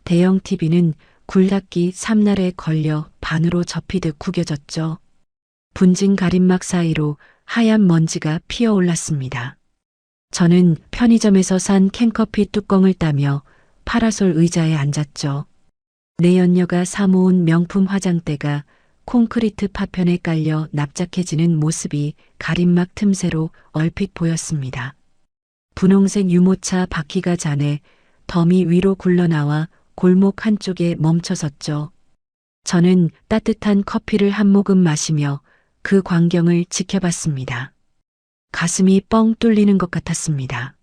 대형 TV는 굴삭기 삼날에 걸려 반으로 접히듯 구겨졌죠. 분진 가림막 사이로 하얀 먼지가 피어올랐습니다. 저는 편의점에서 산 캔커피 뚜껑을 따며 파라솔 의자에 앉았죠. 내연녀가 사모은 명품 화장대가 콘크리트 파편에 깔려 납작해지는 모습이 가림막 틈새로 얼핏 보였습니다. 분홍색 유모차 바퀴가 자네 더미 위로 굴러나와 골목 한쪽에 멈춰섰죠. 저는 따뜻한 커피를 한 모금 마시며 그 광경을 지켜봤습니다. 가슴이 뻥 뚫리는 것 같았습니다.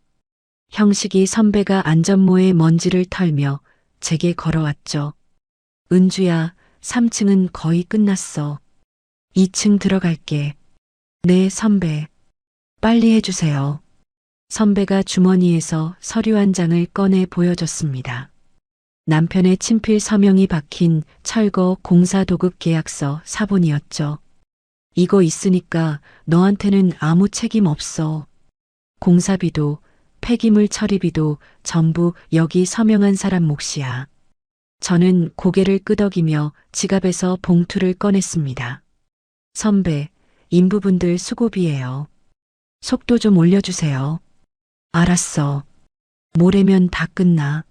형식이 선배가 안전모의 먼지를 털며 제게 걸어왔죠. 은주야, 3층은 거의 끝났어. 2층 들어갈게. 네, 선배. 빨리 해주세요. 선배가 주머니에서 서류 한 장을 꺼내 보여줬습니다. 남편의 친필 서명이 박힌 철거 공사 도급 계약서 사본이었죠. 이거 있으니까 너한테는 아무 책임 없어. 공사비도 폐기물 처리비도 전부 여기 서명한 사람 몫이야. 저는 고개를 끄덕이며 지갑에서 봉투를 꺼냈습니다. 선배, 인부분들 수고비예요. 속도 좀 올려주세요. 알았어. 모레면 다 끝나.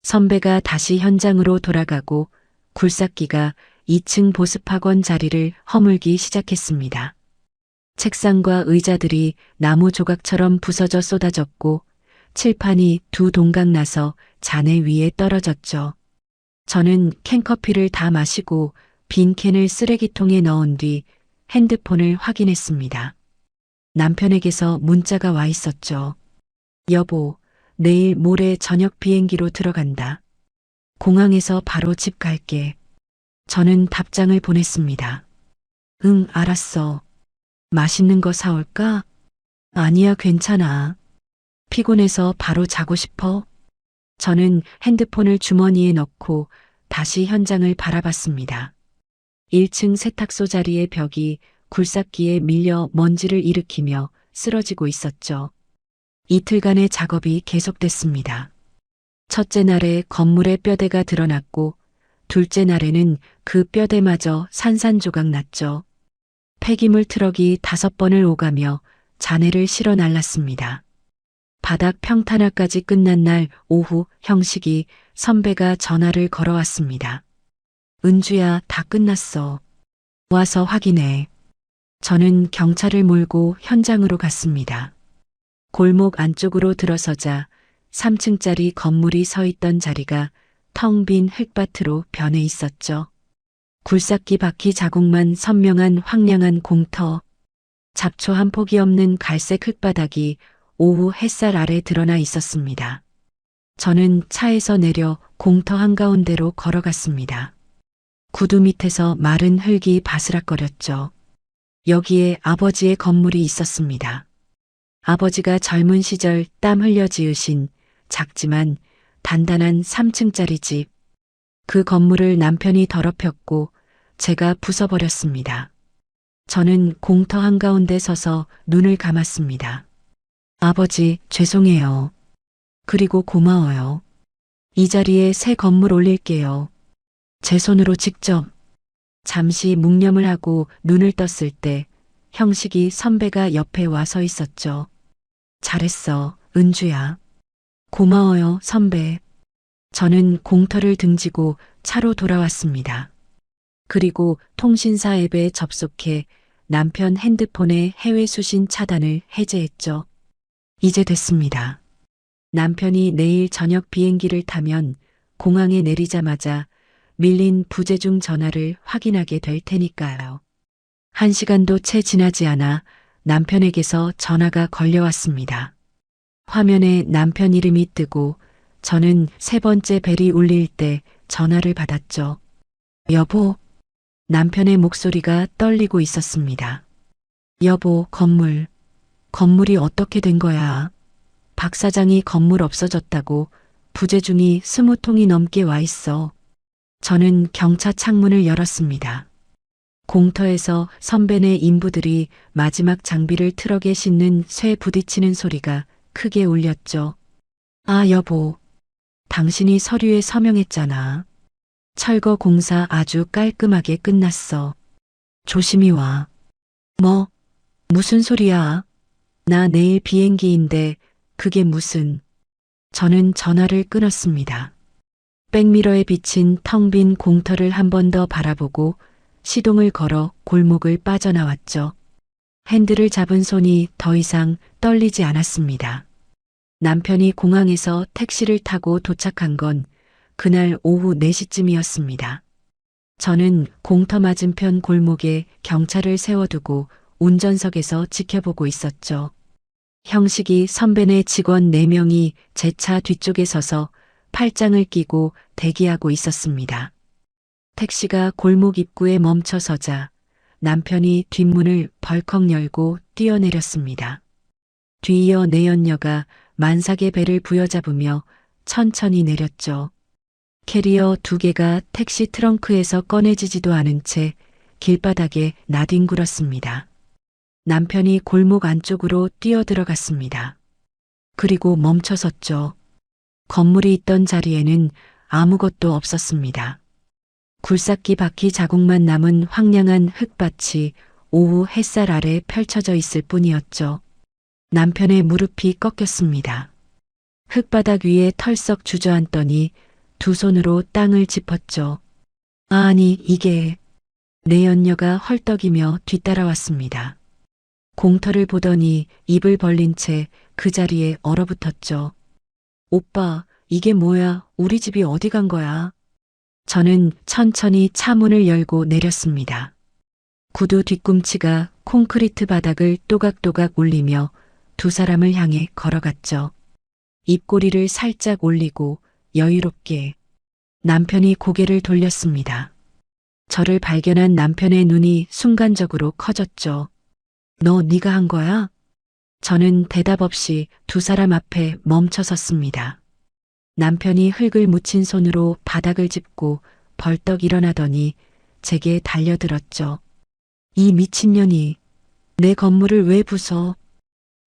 선배가 다시 현장으로 돌아가고 굴삭기가 2층 보습학원 자리를 허물기 시작했습니다. 책상과 의자들이 나무 조각처럼 부서져 쏟아졌고 칠판이 두 동강 나서 잔해 위에 떨어졌죠. 저는 캔커피를 다 마시고 빈 캔을 쓰레기통에 넣은 뒤 핸드폰을 확인했습니다. 남편에게서 문자가 와 있었죠. 여보, 내일 모레 저녁 비행기로 들어간다. 공항에서 바로 집 갈게. 저는 답장을 보냈습니다. 응, 알았어. 맛있는 거 사올까? 아니야, 괜찮아. 피곤해서 바로 자고 싶어? 저는 핸드폰을 주머니에 넣고 다시 현장을 바라봤습니다. 1층 세탁소 자리의 벽이 굴삭기에 밀려 먼지를 일으키며 쓰러지고 있었죠. 이틀간의 작업이 계속됐습니다. 첫째 날에 건물의 뼈대가 드러났고 둘째 날에는 그 뼈대마저 산산조각 났죠. 폐기물 트럭이 5번을 오가며 잔해를 실어 날랐습니다. 바닥 평탄화까지 끝난 날 오후 형식이 선배가 전화를 걸어왔습니다. 은주야, 다 끝났어. 와서 확인해. 저는 경찰을 몰고 현장으로 갔습니다. 골목 안쪽으로 들어서자 3층짜리 건물이 서 있던 자리가 텅 빈 흙밭으로 변해 있었죠. 굴삭기 바퀴 자국만 선명한 황량한 공터, 잡초 한 폭이 없는 갈색 흙바닥이 오후 햇살 아래 드러나 있었습니다. 저는 차에서 내려 공터 한가운데로 걸어갔습니다. 구두 밑에서 마른 흙이 바스락거렸죠. 여기에 아버지의 건물이 있었습니다. 아버지가 젊은 시절 땀 흘려 지으신 작지만 단단한 3층짜리 집. 그 건물을 남편이 더럽혔고 제가 부숴버렸습니다. 저는 공터 한가운데 서서 눈을 감았습니다. 아버지, 죄송해요. 그리고 고마워요. 이 자리에 새 건물 올릴게요. 제 손으로 직접. 잠시 묵념을 하고 눈을 떴을 때 형식이 선배가 옆에 와 서 있었죠. 잘했어, 은주야. 고마워요, 선배. 저는 공터를 등지고 차로 돌아왔습니다. 그리고 통신사 앱에 접속해 남편 핸드폰의 해외 수신 차단을 해제했죠. 이제 됐습니다. 남편이 내일 저녁 비행기를 타면 공항에 내리자마자 밀린 부재중 전화를 확인하게 될 테니까요. 1시간도 채 지나지 않아 남편에게서 전화가 걸려왔습니다. 화면에 남편 이름이 뜨고 저는 3번째 벨이 울릴 때 전화를 받았죠. 여보, 남편의 목소리가 떨리고 있었습니다. 여보, 건물이 어떻게 된 거야? 박 사장이 건물 없어졌다고 부재중이 20통이 넘게 와 있어. 저는 경차 창문을 열었습니다. 공터에서 선배네 인부들이 마지막 장비를 트럭에 싣는 쇠 부딪히는 소리가 크게 울렸죠. 아, 여보. 당신이 서류에 서명했잖아. 철거 공사 아주 깔끔하게 끝났어. 조심히 와. 뭐? 무슨 소리야? 나 내일 비행기인데 그게 무슨... 저는 전화를 끊었습니다. 백미러에 비친 텅 빈 공터를 한 번 더 바라보고 시동을 걸어 골목을 빠져나왔죠. 핸들을 잡은 손이 더 이상 떨리지 않았습니다. 남편이 공항에서 택시를 타고 도착한 건 그날 오후 4시쯤이었습니다. 저는 공터 맞은편 골목에 경찰을 세워두고 운전석에서 지켜보고 있었죠. 형식이 선배네 직원 4명이 제 차 뒤쪽에 서서 팔짱을 끼고 대기하고 있었습니다. 택시가 골목 입구에 멈춰서자 남편이 뒷문을 벌컥 열고 뛰어내렸습니다. 뒤이어 내연녀가 만삭의 배를 부여잡으며 천천히 내렸죠. 캐리어 2개가 택시 트렁크에서 꺼내지지도 않은 채 길바닥에 나뒹굴었습니다. 남편이 골목 안쪽으로 뛰어들어갔습니다. 그리고 멈춰섰죠. 건물이 있던 자리에는 아무것도 없었습니다. 굴삭기 바퀴 자국만 남은 황량한 흙밭이 오후 햇살 아래 펼쳐져 있을 뿐이었죠. 남편의 무릎이 꺾였습니다. 흙바닥 위에 털썩 주저앉더니 두 손으로 땅을 짚었죠. 아니, 이게... 내연녀가 헐떡이며 뒤따라왔습니다. 공터를 보더니 입을 벌린 채 그 자리에 얼어붙었죠. 오빠, 이게 뭐야? 우리 집이 어디 간 거야? 저는 천천히 차 문을 열고 내렸습니다. 구두 뒤꿈치가 콘크리트 바닥을 또각또각 울리며 두 사람을 향해 걸어갔죠. 입꼬리를 살짝 올리고 여유롭게. 남편이 고개를 돌렸습니다. 저를 발견한 남편의 눈이 순간적으로 커졌죠. 너 네가 한 거야? 저는 대답 없이 두 사람 앞에 멈춰 섰습니다. 남편이 흙을 묻힌 손으로 바닥을 짚고 벌떡 일어나더니 제게 달려들었죠. 이 미친년이 내 건물을 왜 부숴?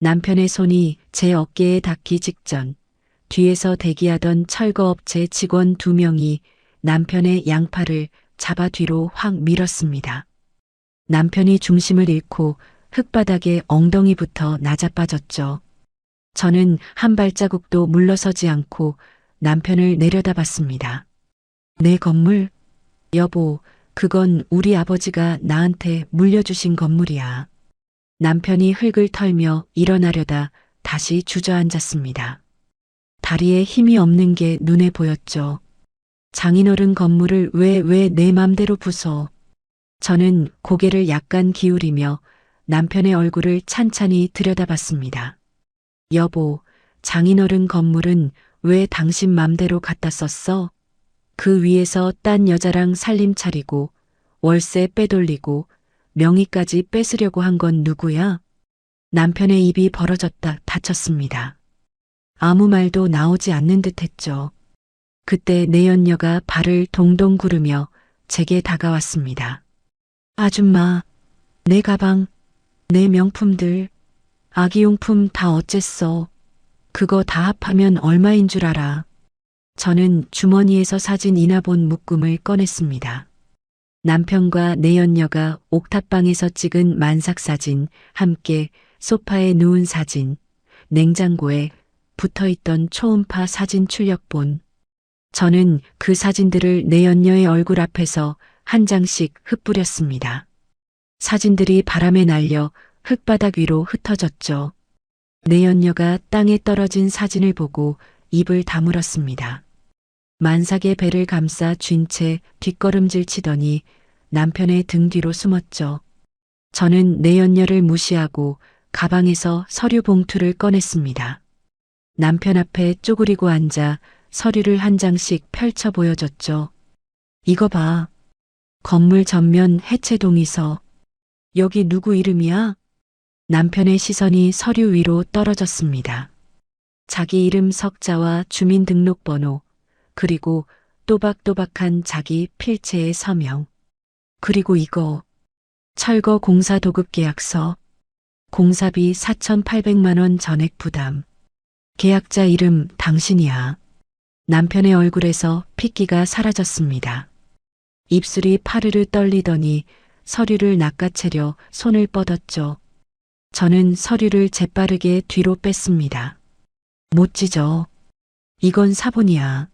남편의 손이 제 어깨에 닿기 직전 뒤에서 대기하던 철거업체 직원 2명이 남편의 양팔을 잡아 뒤로 확 밀었습니다. 남편이 중심을 잃고 흙바닥에 엉덩이부터 낮아빠졌죠. 저는 한 발자국도 물러서지 않고 남편을 내려다봤습니다. 내 건물? 여보, 그건 우리 아버지가 나한테 물려주신 건물이야. 남편이 흙을 털며 일어나려다 다시 주저앉았습니다. 다리에 힘이 없는 게 눈에 보였죠. 장인어른 건물을 왜 내 맘대로 부숴? 저는 고개를 약간 기울이며 남편의 얼굴을 찬찬히 들여다봤습니다. 여보, 장인어른 건물은 왜 당신 맘대로 갖다 썼어? 그 위에서 딴 여자랑 살림 차리고 월세 빼돌리고 명의까지 뺏으려고 한 건 누구야? 남편의 입이 벌어졌다 닫혔습니다. 아무 말도 나오지 않는 듯 했죠. 그때 내연녀가 발을 동동 구르며 제게 다가왔습니다. 아줌마, 내 가방, 내 명품들, 아기용품 다 어쨌어. 그거 다 합하면 얼마인 줄 알아? 저는 주머니에서 사진 인화본 묶음을 꺼냈습니다. 남편과 내연녀가 옥탑방에서 찍은 만삭 사진, 함께 소파에 누운 사진, 냉장고에 붙어있던 초음파 사진 출력본. 저는 그 사진들을 내연녀의 얼굴 앞에서 한 장씩 흩뿌렸습니다. 사진들이 바람에 날려 흙바닥 위로 흩어졌죠. 내연녀가 땅에 떨어진 사진을 보고 입을 다물었습니다. 만삭의 배를 감싸 쥔 채 뒷걸음질 치더니 남편의 등 뒤로 숨었죠. 저는 내연녀를 무시하고 가방에서 서류 봉투를 꺼냈습니다. 남편 앞에 쪼그리고 앉아 서류를 한 장씩 펼쳐 보여줬죠. 이거 봐. 건물 전면 해체 동의서. 여기 누구 이름이야? 남편의 시선이 서류 위로 떨어졌습니다. 자기 이름 석자와 주민등록번호, 그리고 또박또박한 자기 필체의 서명. 그리고 이거. 철거 공사 도급 계약서. 공사비 4,800만 원 전액 부담. 계약자 이름 당신이야. 남편의 얼굴에서 핏기가 사라졌습니다. 입술이 파르르 떨리더니 서류를 낚아채려 손을 뻗었죠. 저는 서류를 재빠르게 뒤로 뺐습니다. 못 찢어. 이건 사본이야.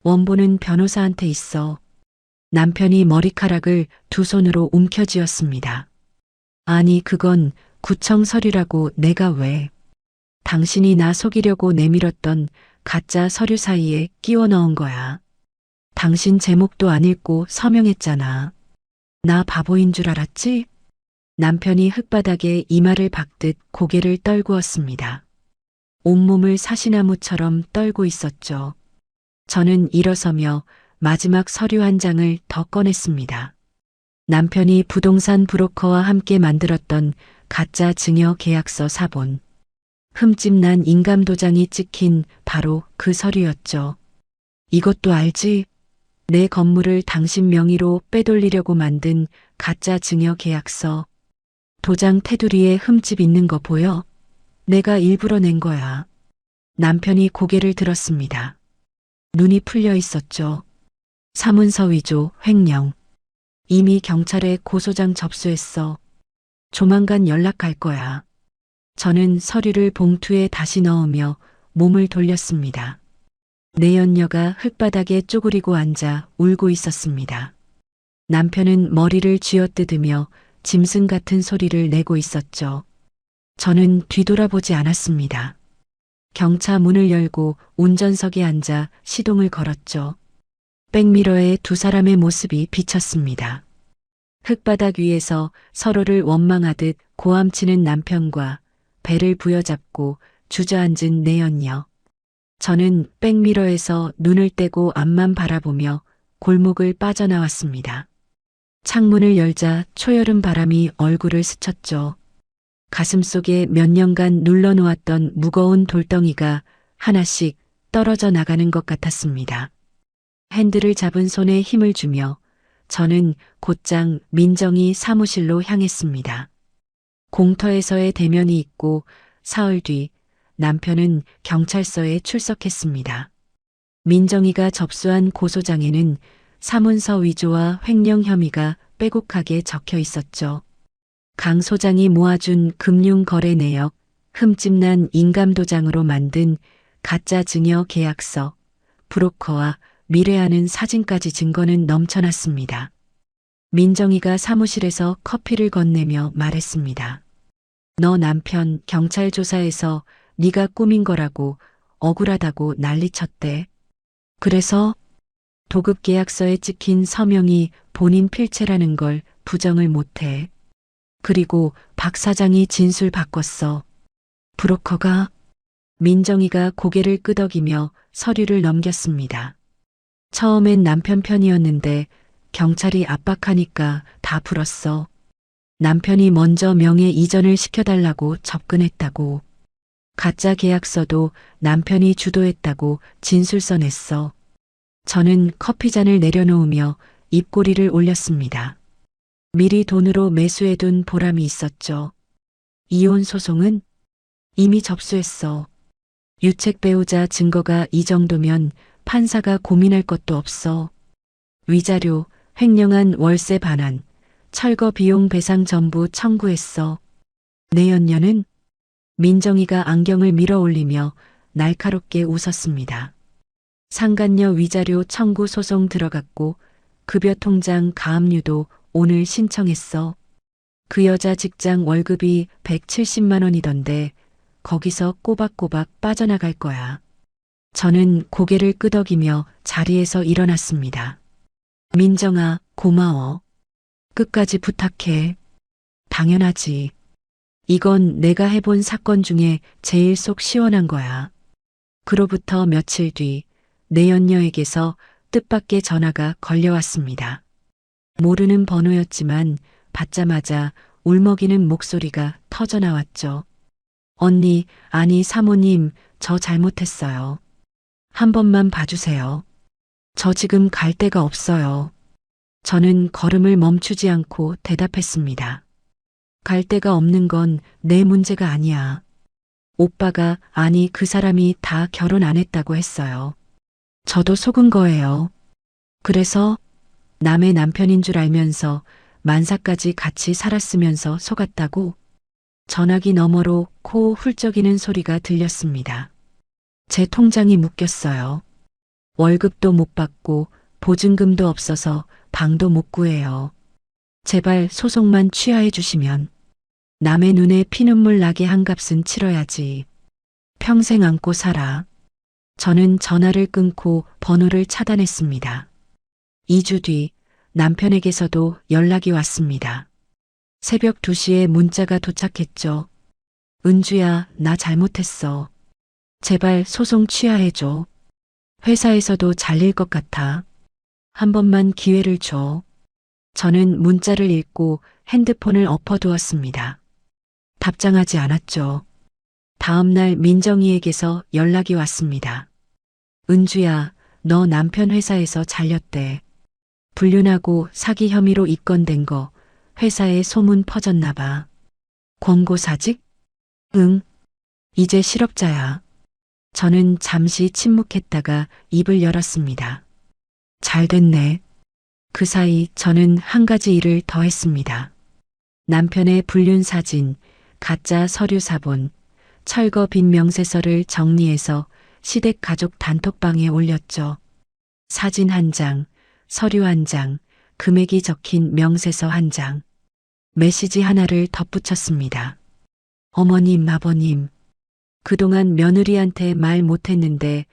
원본은 변호사한테 있어. 남편이 머리카락을 두 손으로 움켜쥐었습니다. 아니, 그건 구청 서류라고. 내가 왜? 당신이 나 속이려고 내밀었던 가짜 서류 사이에 끼워 넣은 거야. 당신 제목도 안 읽고 서명했잖아. 나 바보인 줄 알았지? 남편이 흙바닥에 이마를 박듯 고개를 떨구었습니다. 온몸을 사시나무처럼 떨고 있었죠. 저는 일어서며 마지막 서류 한 장을 더 꺼냈습니다. 남편이 부동산 브로커와 함께 만들었던 가짜 증여 계약서 사본. 흠집난 인감 도장이 찍힌 바로 그 서류였죠. 이것도 알지? 내 건물을 당신 명의로 빼돌리려고 만든 가짜 증여 계약서. 도장 테두리에 흠집 있는 거 보여? 내가 일부러 낸 거야. 남편이 고개를 들었습니다. 눈이 풀려 있었죠. 사문서 위조, 횡령. 이미 경찰에 고소장 접수했어. 조만간 연락할 거야. 저는 서류를 봉투에 다시 넣으며 몸을 돌렸습니다. 내연녀가 흙바닥에 쪼그리고 앉아 울고 있었습니다. 남편은 머리를 쥐어뜯으며 짐승 같은 소리를 내고 있었죠. 저는 뒤돌아보지 않았습니다. 경차 문을 열고 운전석에 앉아 시동을 걸었죠. 백미러에 두 사람의 모습이 비쳤습니다. 흙바닥 위에서 서로를 원망하듯 고함치는 남편과 배를 부여잡고 주저앉은 내연녀. 저는 백미러에서 눈을 떼고 앞만 바라보며 골목을 빠져나왔습니다. 창문을 열자 초여름 바람이 얼굴을 스쳤죠. 가슴속에 몇 년간 눌러놓았던 무거운 돌덩이가 하나씩 떨어져 나가는 것 같았습니다. 핸들을 잡은 손에 힘을 주며 저는 곧장 민정이 사무실로 향했습니다. 공터에서의 대면이 있고 사흘 뒤 남편은 경찰서에 출석했습니다. 민정이가 접수한 고소장에는 사문서 위조와 횡령 혐의가 빼곡하게 적혀 있었죠. 강 소장이 모아준 금융거래 내역, 흠집난 인감도장으로 만든 가짜 증여 계약서, 브로커와 미래하는 사진까지 증거는 넘쳐났습니다. 민정이가 사무실에서 커피를 건네며 말했습니다. 너 남편 경찰 조사에서 네가 꾸민 거라고 억울하다고 난리쳤대. 그래서 도급 계약서에 찍힌 서명이 본인 필체라는 걸 부정을 못해. 그리고 박 사장이 진술 바꿨어. 브로커가? 민정이가 고개를 끄덕이며 서류를 넘겼습니다. 처음엔 남편 편이었는데 경찰이 압박하니까 다 풀었어. 남편이 먼저 명예 이전을 시켜달라고 접근했다고. 가짜 계약서도 남편이 주도했다고 진술서 냈어. 저는 커피잔을 내려놓으며 입꼬리를 올렸습니다. 미리 돈으로 매수해둔 보람이 있었죠. 이혼 소송은 이미 접수했어. 유책 배우자 증거가 이 정도면 판사가 고민할 것도 없어. 위자료, 횡령한 월세 반환, 철거 비용 배상 전부 청구했어. 내연녀는? 민정이가 안경을 밀어 올리며 날카롭게 웃었습니다. 상간녀 위자료 청구 소송 들어갔고 급여 통장 가압류도 오늘 신청했어. 그 여자 직장 월급이 170만 원이던데 거기서 꼬박꼬박 빠져나갈 거야. 저는 고개를 끄덕이며 자리에서 일어났습니다. 민정아, 고마워. 끝까지 부탁해. 당연하지. 이건 내가 해본 사건 중에 제일 속 시원한 거야. 그로부터 며칠 뒤 내연녀에게서 뜻밖의 전화가 걸려왔습니다. 모르는 번호였지만 받자마자 울먹이는 목소리가 터져나왔죠. 언니, 아니 사모님, 저 잘못했어요. 한 번만 봐주세요. 저 지금 갈 데가 없어요. 저는 걸음을 멈추지 않고 대답했습니다. 갈 데가 없는 건 내 문제가 아니야. 오빠가, 아니 그 사람이 다 결혼 안 했다고 했어요. 저도 속은 거예요. 그래서 남의 남편인 줄 알면서 만사까지 같이 살았으면서 속았다고? 전화기 너머로 코 훌쩍이는 소리가 들렸습니다. 제 통장이 묶였어요. 월급도 못 받고 보증금도 없어서 방도 못 구해요. 제발 소송만 취하해 주시면 남의 눈에 피눈물 나게 한 값은 치러야지. 평생 안고 살아. 저는 전화를 끊고 번호를 차단했습니다. 2주 뒤 남편에게서도 연락이 왔습니다. 새벽 2시에 문자가 도착했죠. 은주야, 나 잘못했어. 제발 소송 취하해줘. 회사에서도 잘릴 것 같아. 한 번만 기회를 줘. 저는 문자를 읽고 핸드폰을 엎어두었습니다. 답장하지 않았죠. 다음 날 민정이에게서 연락이 왔습니다. 은주야, 너 남편 회사에서 잘렸대. 불륜하고 사기 혐의로 입건된 거 회사에 소문 퍼졌나 봐. 권고사직? 응. 이제 실업자야. 저는 잠시 침묵했다가 입을 열었습니다. 잘 됐네. 그 사이 저는 한 가지 일을 더 했습니다. 남편의 불륜 사진, 가짜 서류 사본, 철거 빈 명세서를 정리해서 시댁 가족 단톡방에 올렸죠. 사진 한 장, 서류 한 장, 금액이 적힌 명세서 한 장, 메시지 하나를 덧붙였습니다. 어머님, 아버님, 그동안 며느리한테 말 못했는데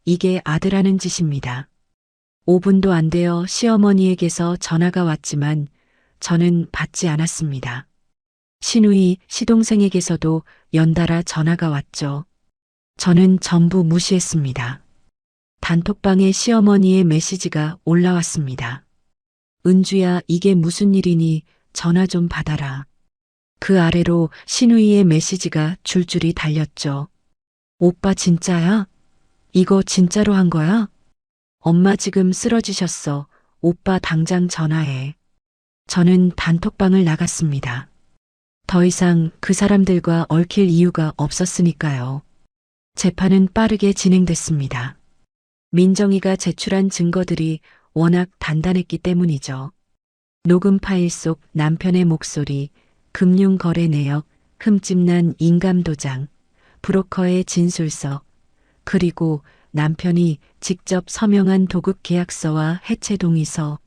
이게 아들하는 짓입니다. 5분도 안 되어 시어머니에게서 전화가 왔지만 저는 받지 않았습니다. 시누이, 시동생에게서도 연달아 전화가 왔죠. 저는 전부 무시했습니다. 단톡방에 시어머니의 메시지가 올라왔습니다. 은주야, 이게 무슨 일이니 전화 좀 받아라. 그 아래로 시누이의 메시지가 줄줄이 달렸죠. 오빠 진짜야? 이거 진짜로 한 거야? 엄마 지금 쓰러지셨어. 오빠 당장 전화해. 저는 단톡방을 나갔습니다. 더 이상 그 사람들과 얽힐 이유가 없었으니까요. 재판은 빠르게 진행됐습니다. 민정이가 제출한 증거들이 워낙 단단했기 때문이죠. 녹음 파일 속 남편의 목소리, 금융거래 내역, 흠집난 인감도장, 브로커의 진술서, 그리고 남편이 직접 서명한 도급 계약서와 해체 동의서.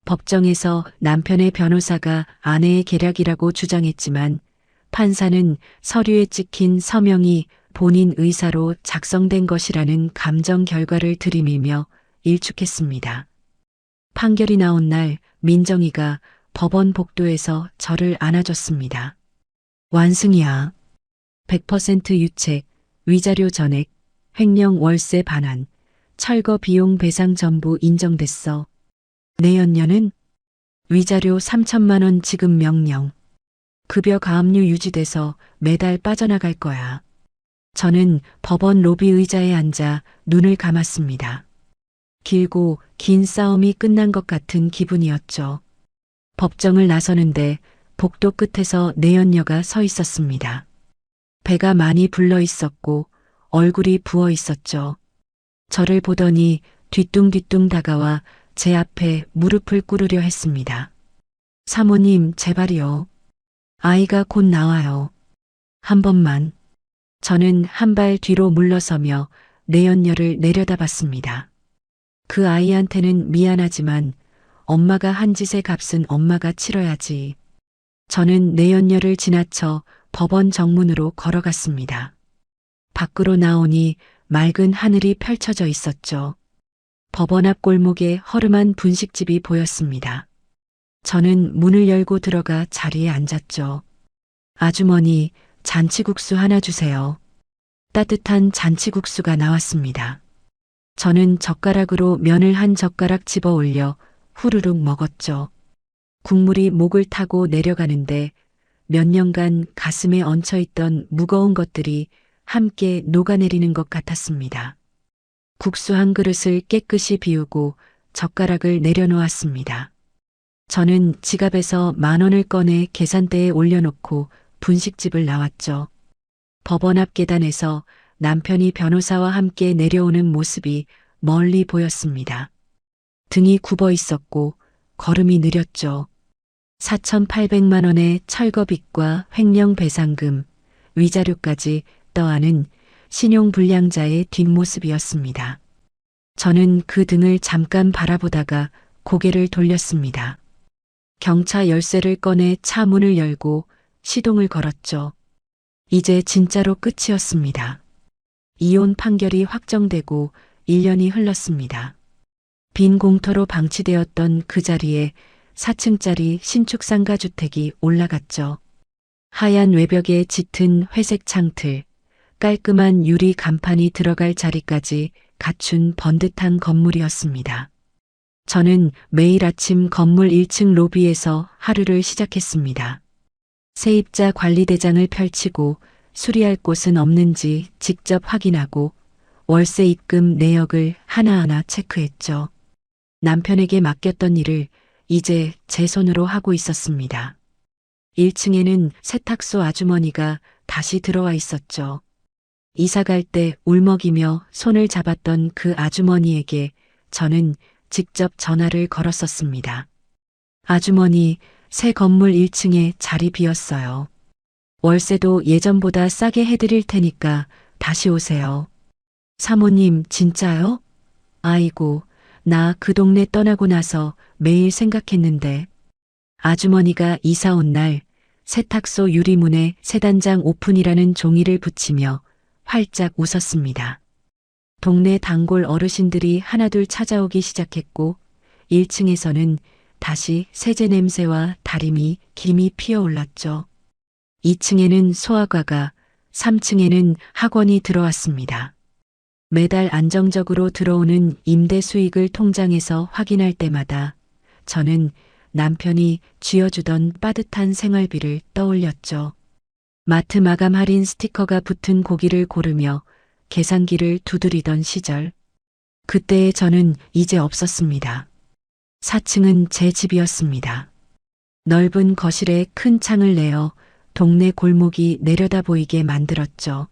법정에서 남편의 변호사가 아내의 계략이라고 주장했지만 판사는 서류에 찍힌 서명이 본인 의사로 작성된 것이라는 감정 결과를 들이밀며 일축했습니다. 판결이 나온 날 민정이가 법원 복도에서 저를 안아줬습니다. 완승이야. 100% 유책, 위자료 전액, 횡령 월세 반환, 철거 비용 배상 전부 인정됐어. 내연녀는 위자료 3천만 원 지급 명령. 급여 가압류 유지돼서 매달 빠져나갈 거야. 저는 법원 로비 의자에 앉아 눈을 감았습니다. 길고 긴 싸움이 끝난 것 같은 기분이었죠. 법정을 나서는데 복도 끝에서 내연녀가 서 있었습니다. 배가 많이 불러 있었고 얼굴이 부어 있었죠. 저를 보더니 뒤뚱뒤뚱 다가와 제 앞에 무릎을 꿇으려 했습니다. 사모님, 제발이요. 아이가 곧 나와요. 한 번만. 저는 한 발 뒤로 물러서며 내연녀를 내려다봤습니다. 그 아이한테는 미안하지만 엄마가 한 짓의 값은 엄마가 치러야지. 저는 내연녀를 지나쳐 법원 정문으로 걸어갔습니다. 밖으로 나오니 맑은 하늘이 펼쳐져 있었죠. 법원 앞 골목에 허름한 분식집이 보였습니다. 저는 문을 열고 들어가 자리에 앉았죠. 아주머니, 잔치국수 하나 주세요. 따뜻한 잔치국수가 나왔습니다. 저는 젓가락으로 면을 한 젓가락 집어 올려 후루룩 먹었죠. 국물이 목을 타고 내려가는데 몇 년간 가슴에 얹혀있던 무거운 것들이 함께 녹아내리는 것 같았습니다. 국수 한 그릇을 깨끗이 비우고 젓가락을 내려놓았습니다. 저는 지갑에서 10,000원을 꺼내 계산대에 올려놓고 분식집을 나왔죠. 법원 앞 계단에서 남편이 변호사와 함께 내려오는 모습이 멀리 보였습니다. 등이 굽어 있었고 걸음이 느렸죠. 4,800만 원의 철거빚과 횡령 배상금, 위자료까지 떠안은 신용불량자의 뒷모습이었습니다. 저는 그 등을 잠깐 바라보다가 고개를 돌렸습니다. 경차 열쇠를 꺼내 차 문을 열고 시동을 걸었죠. 이제 진짜로 끝이었습니다. 이혼 판결이 확정되고 1년이 흘렀습니다. 빈 공터로 방치되었던 그 자리에 4층짜리 신축 상가주택이 올라갔죠. 하얀 외벽에 짙은 회색 창틀, 깔끔한 유리 간판이 들어갈 자리까지 갖춘 번듯한 건물이었습니다. 저는 매일 아침 건물 1층 로비에서 하루를 시작했습니다. 세입자 관리대장을 펼치고 수리할 곳은 없는지 직접 확인하고 월세 입금 내역을 하나하나 체크했죠. 남편에게 맡겼던 일을 이제 제 손으로 하고 있었습니다. 1층에는 세탁소 아주머니가 다시 들어와 있었죠. 이사 갈 때 울먹이며 손을 잡았던 그 아주머니에게 저는 직접 전화를 걸었었습니다. 아주머니, 새 건물 1층에 자리 비었어요. 월세도 예전보다 싸게 해드릴 테니까 다시 오세요. 사모님, 진짜요? 아이고, 나 그 동네 떠나고 나서 매일 생각했는데. 아주머니가 이사 온 날 세탁소 유리문에 새 단장 오픈이라는 종이를 붙이며 활짝 웃었습니다. 동네 단골 어르신들이 하나둘 찾아오기 시작했고 1층에서는 다시 세제 냄새와 다림이 김이 피어올랐죠. 2층에는 소아과가, 3층에는 학원이 들어왔습니다. 매달 안정적으로 들어오는 임대 수익을 통장에서 확인할 때마다 저는 남편이 쥐어주던 빠듯한 생활비를 떠올렸죠. 마트 마감 할인 스티커가 붙은 고기를 고르며 계산기를 두드리던 시절. 그때의 저는 이제 없었습니다. 4층은 제 집이었습니다. 넓은 거실에 큰 창을 내어 동네 골목이 내려다 보이게 만들었죠.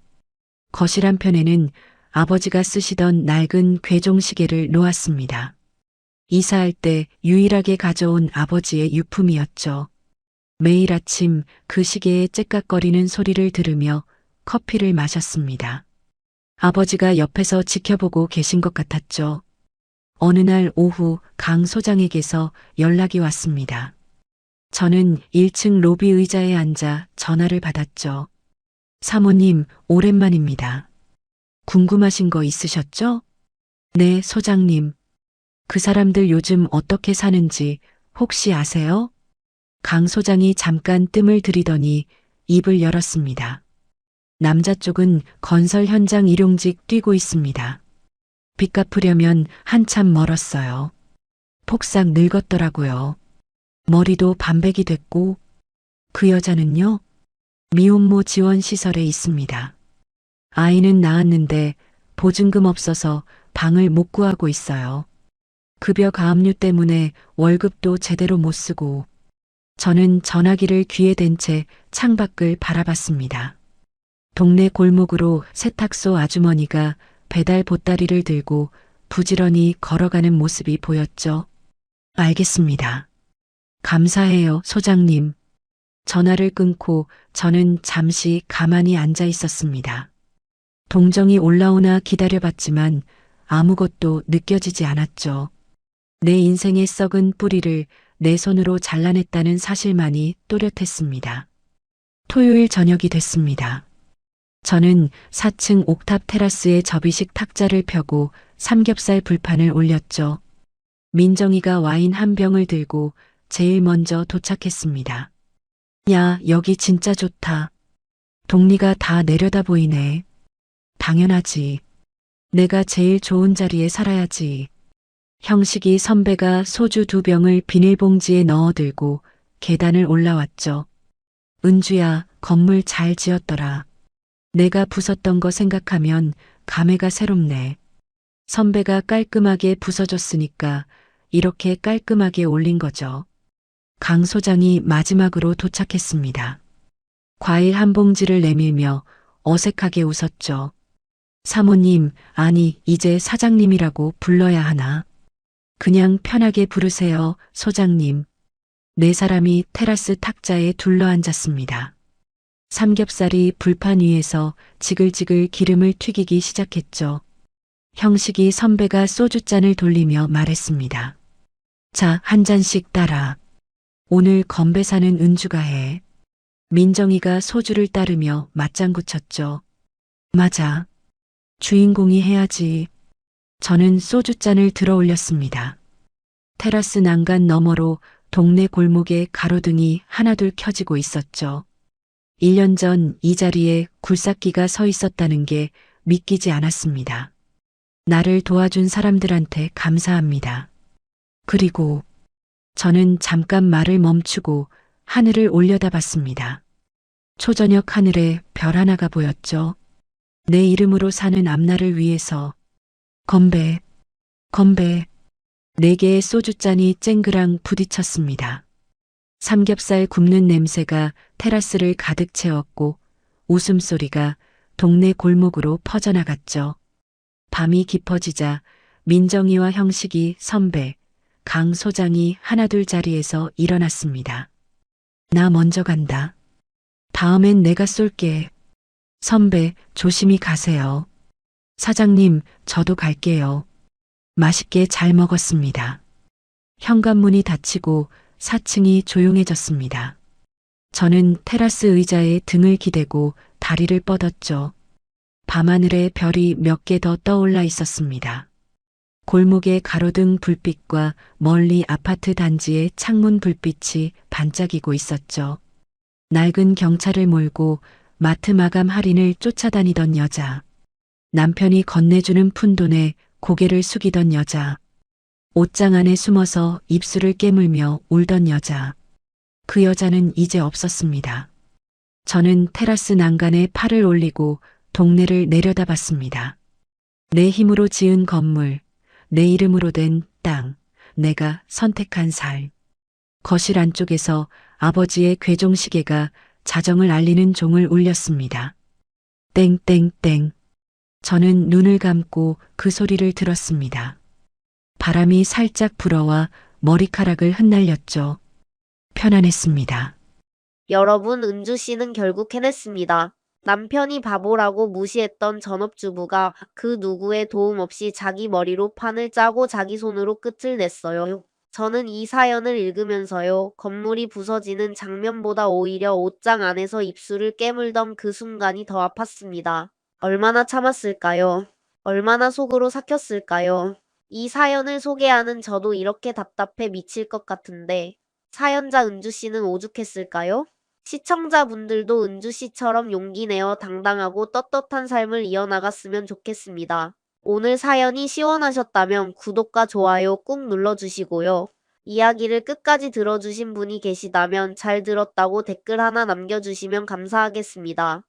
거실 한편에는 아버지가 쓰시던 낡은 괴종시계를 놓았습니다. 이사할 때 유일하게 가져온 아버지의 유품이었죠. 매일 아침 그 시계의 째깍거리는 소리를 들으며 커피를 마셨습니다. 아버지가 옆에서 지켜보고 계신 것 같았죠. 어느 날 오후 강 소장에게서 연락이 왔습니다. 저는 1층 로비 의자에 앉아 전화를 받았죠. 사모님, 오랜만입니다. 궁금하신 거 있으셨죠? 네, 소장님. 그 사람들 요즘 어떻게 사는지 혹시 아세요? 강 소장이 잠깐 뜸을 들이더니 입을 열었습니다. 남자 쪽은 건설 현장 일용직 뛰고 있습니다. 빚 갚으려면 한참 멀었어요. 폭삭 늙었더라고요. 머리도 반백이 됐고, 그 여자는요? 미혼모 지원 시설에 있습니다. 아이는 낳았는데 보증금 없어서 방을 못 구하고 있어요. 급여 가압류 때문에 월급도 제대로 못 쓰고, 저는 전화기를 귀에 댄 채 창밖을 바라봤습니다. 동네 골목으로 세탁소 아주머니가 배달 보따리를 들고 부지런히 걸어가는 모습이 보였죠. 알겠습니다. 감사해요, 소장님. 전화를 끊고 저는 잠시 가만히 앉아 있었습니다. 동정이 올라오나 기다려봤지만 아무것도 느껴지지 않았죠. 내 인생의 썩은 뿌리를 내 손으로 잘라냈다는 사실만이 또렷했습니다. 토요일 저녁이 됐습니다. 저는 4층 옥탑 테라스에 접이식 탁자를 펴고 삼겹살 불판을 올렸죠. 민정이가 와인 한 병을 들고 제일 먼저 도착했습니다. 야, 여기 진짜 좋다. 동리가 다 내려다 보이네. 당연하지. 내가 제일 좋은 자리에 살아야지. 형식이 선배가 소주 2병을 비닐봉지에 넣어 들고 계단을 올라왔죠. 은주야, 건물 잘 지었더라. 내가 부쉈던 거 생각하면 감회가 새롭네. 선배가 깔끔하게 부숴줬으니까 이렇게 깔끔하게 올린 거죠. 강 소장이 마지막으로 도착했습니다. 과일 한 봉지를 내밀며 어색하게 웃었죠. 사모님, 아니, 이제 사장님이라고 불러야 하나? 그냥 편하게 부르세요, 소장님. 네 사람이 테라스 탁자에 둘러앉았습니다. 삼겹살이 불판 위에서 지글지글 기름을 튀기기 시작했죠. 형식이 선배가 소주잔을 돌리며 말했습니다. 자, 한 잔씩 따라. 오늘 건배 사는 은주가 해. 민정이가 소주를 따르며 맞장구 쳤죠. 맞아. 주인공이 해야지. 저는 소주잔을 들어 올렸습니다. 테라스 난간 너머로 동네 골목에 가로등이 하나둘 켜지고 있었죠. 1년 전 이 자리에 굴삭기가 서 있었다는 게 믿기지 않았습니다. 나를 도와준 사람들한테 감사합니다. 그리고 저는 잠깐 말을 멈추고 하늘을 올려다봤습니다. 초저녁 하늘에 별 하나가 보였죠. 내 이름으로 사는 앞날을 위해서 건배, 건배. 4개의 소주잔이 쨍그랑 부딪혔습니다. 삼겹살 굽는 냄새가 테라스를 가득 채웠고 웃음소리가 동네 골목으로 퍼져나갔죠. 밤이 깊어지자 민정이와 형식이 선배, 강 소장이 하나둘 자리에서 일어났습니다. 나 먼저 간다. 다음엔 내가 쏠게. 선배, 조심히 가세요. 사장님, 저도 갈게요. 맛있게 잘 먹었습니다. 현관문이 닫히고 4층이 조용해졌습니다. 저는 테라스 의자에 등을 기대고 다리를 뻗었죠. 밤하늘에 별이 몇 개 더 떠올라 있었습니다. 골목의 가로등 불빛과 멀리 아파트 단지의 창문 불빛이 반짝이고 있었죠. 낡은 경차를 몰고 마트 마감 할인을 쫓아다니던 여자. 남편이 건네주는 푼돈에 고개를 숙이던 여자. 옷장 안에 숨어서 입술을 깨물며 울던 여자. 그 여자는 이제 없었습니다. 저는 테라스 난간에 팔을 올리고 동네를 내려다봤습니다. 내 힘으로 지은 건물, 내 이름으로 된 땅, 내가 선택한 살. 거실 안쪽에서 아버지의 괴종시계가 자정을 알리는 종을 울렸습니다. 땡땡땡. 저는 눈을 감고 그 소리를 들었습니다. 바람이 살짝 불어와 머리카락을 흩날렸죠. 편안했습니다. 여러분, 은주 씨는 결국 해냈습니다. 남편이 바보라고 무시했던 전업주부가 그 누구의 도움 없이 자기 머리로 판을 짜고 자기 손으로 끝을 냈어요. 저는 이 사연을 읽으면서요, 건물이 부서지는 장면보다 오히려 옷장 안에서 입술을 깨물던 그 순간이 더 아팠습니다. 얼마나 참았을까요? 얼마나 속으로 삭혔을까요? 이 사연을 소개하는 저도 이렇게 답답해 미칠 것 같은데, 사연자 은주 씨는 오죽했을까요? 시청자분들도 은주 씨처럼 용기 내어 당당하고 떳떳한 삶을 이어나갔으면 좋겠습니다. 오늘 사연이 시원하셨다면 구독과 좋아요 꾹 눌러주시고요. 이야기를 끝까지 들어주신 분이 계시다면 잘 들었다고 댓글 하나 남겨주시면 감사하겠습니다.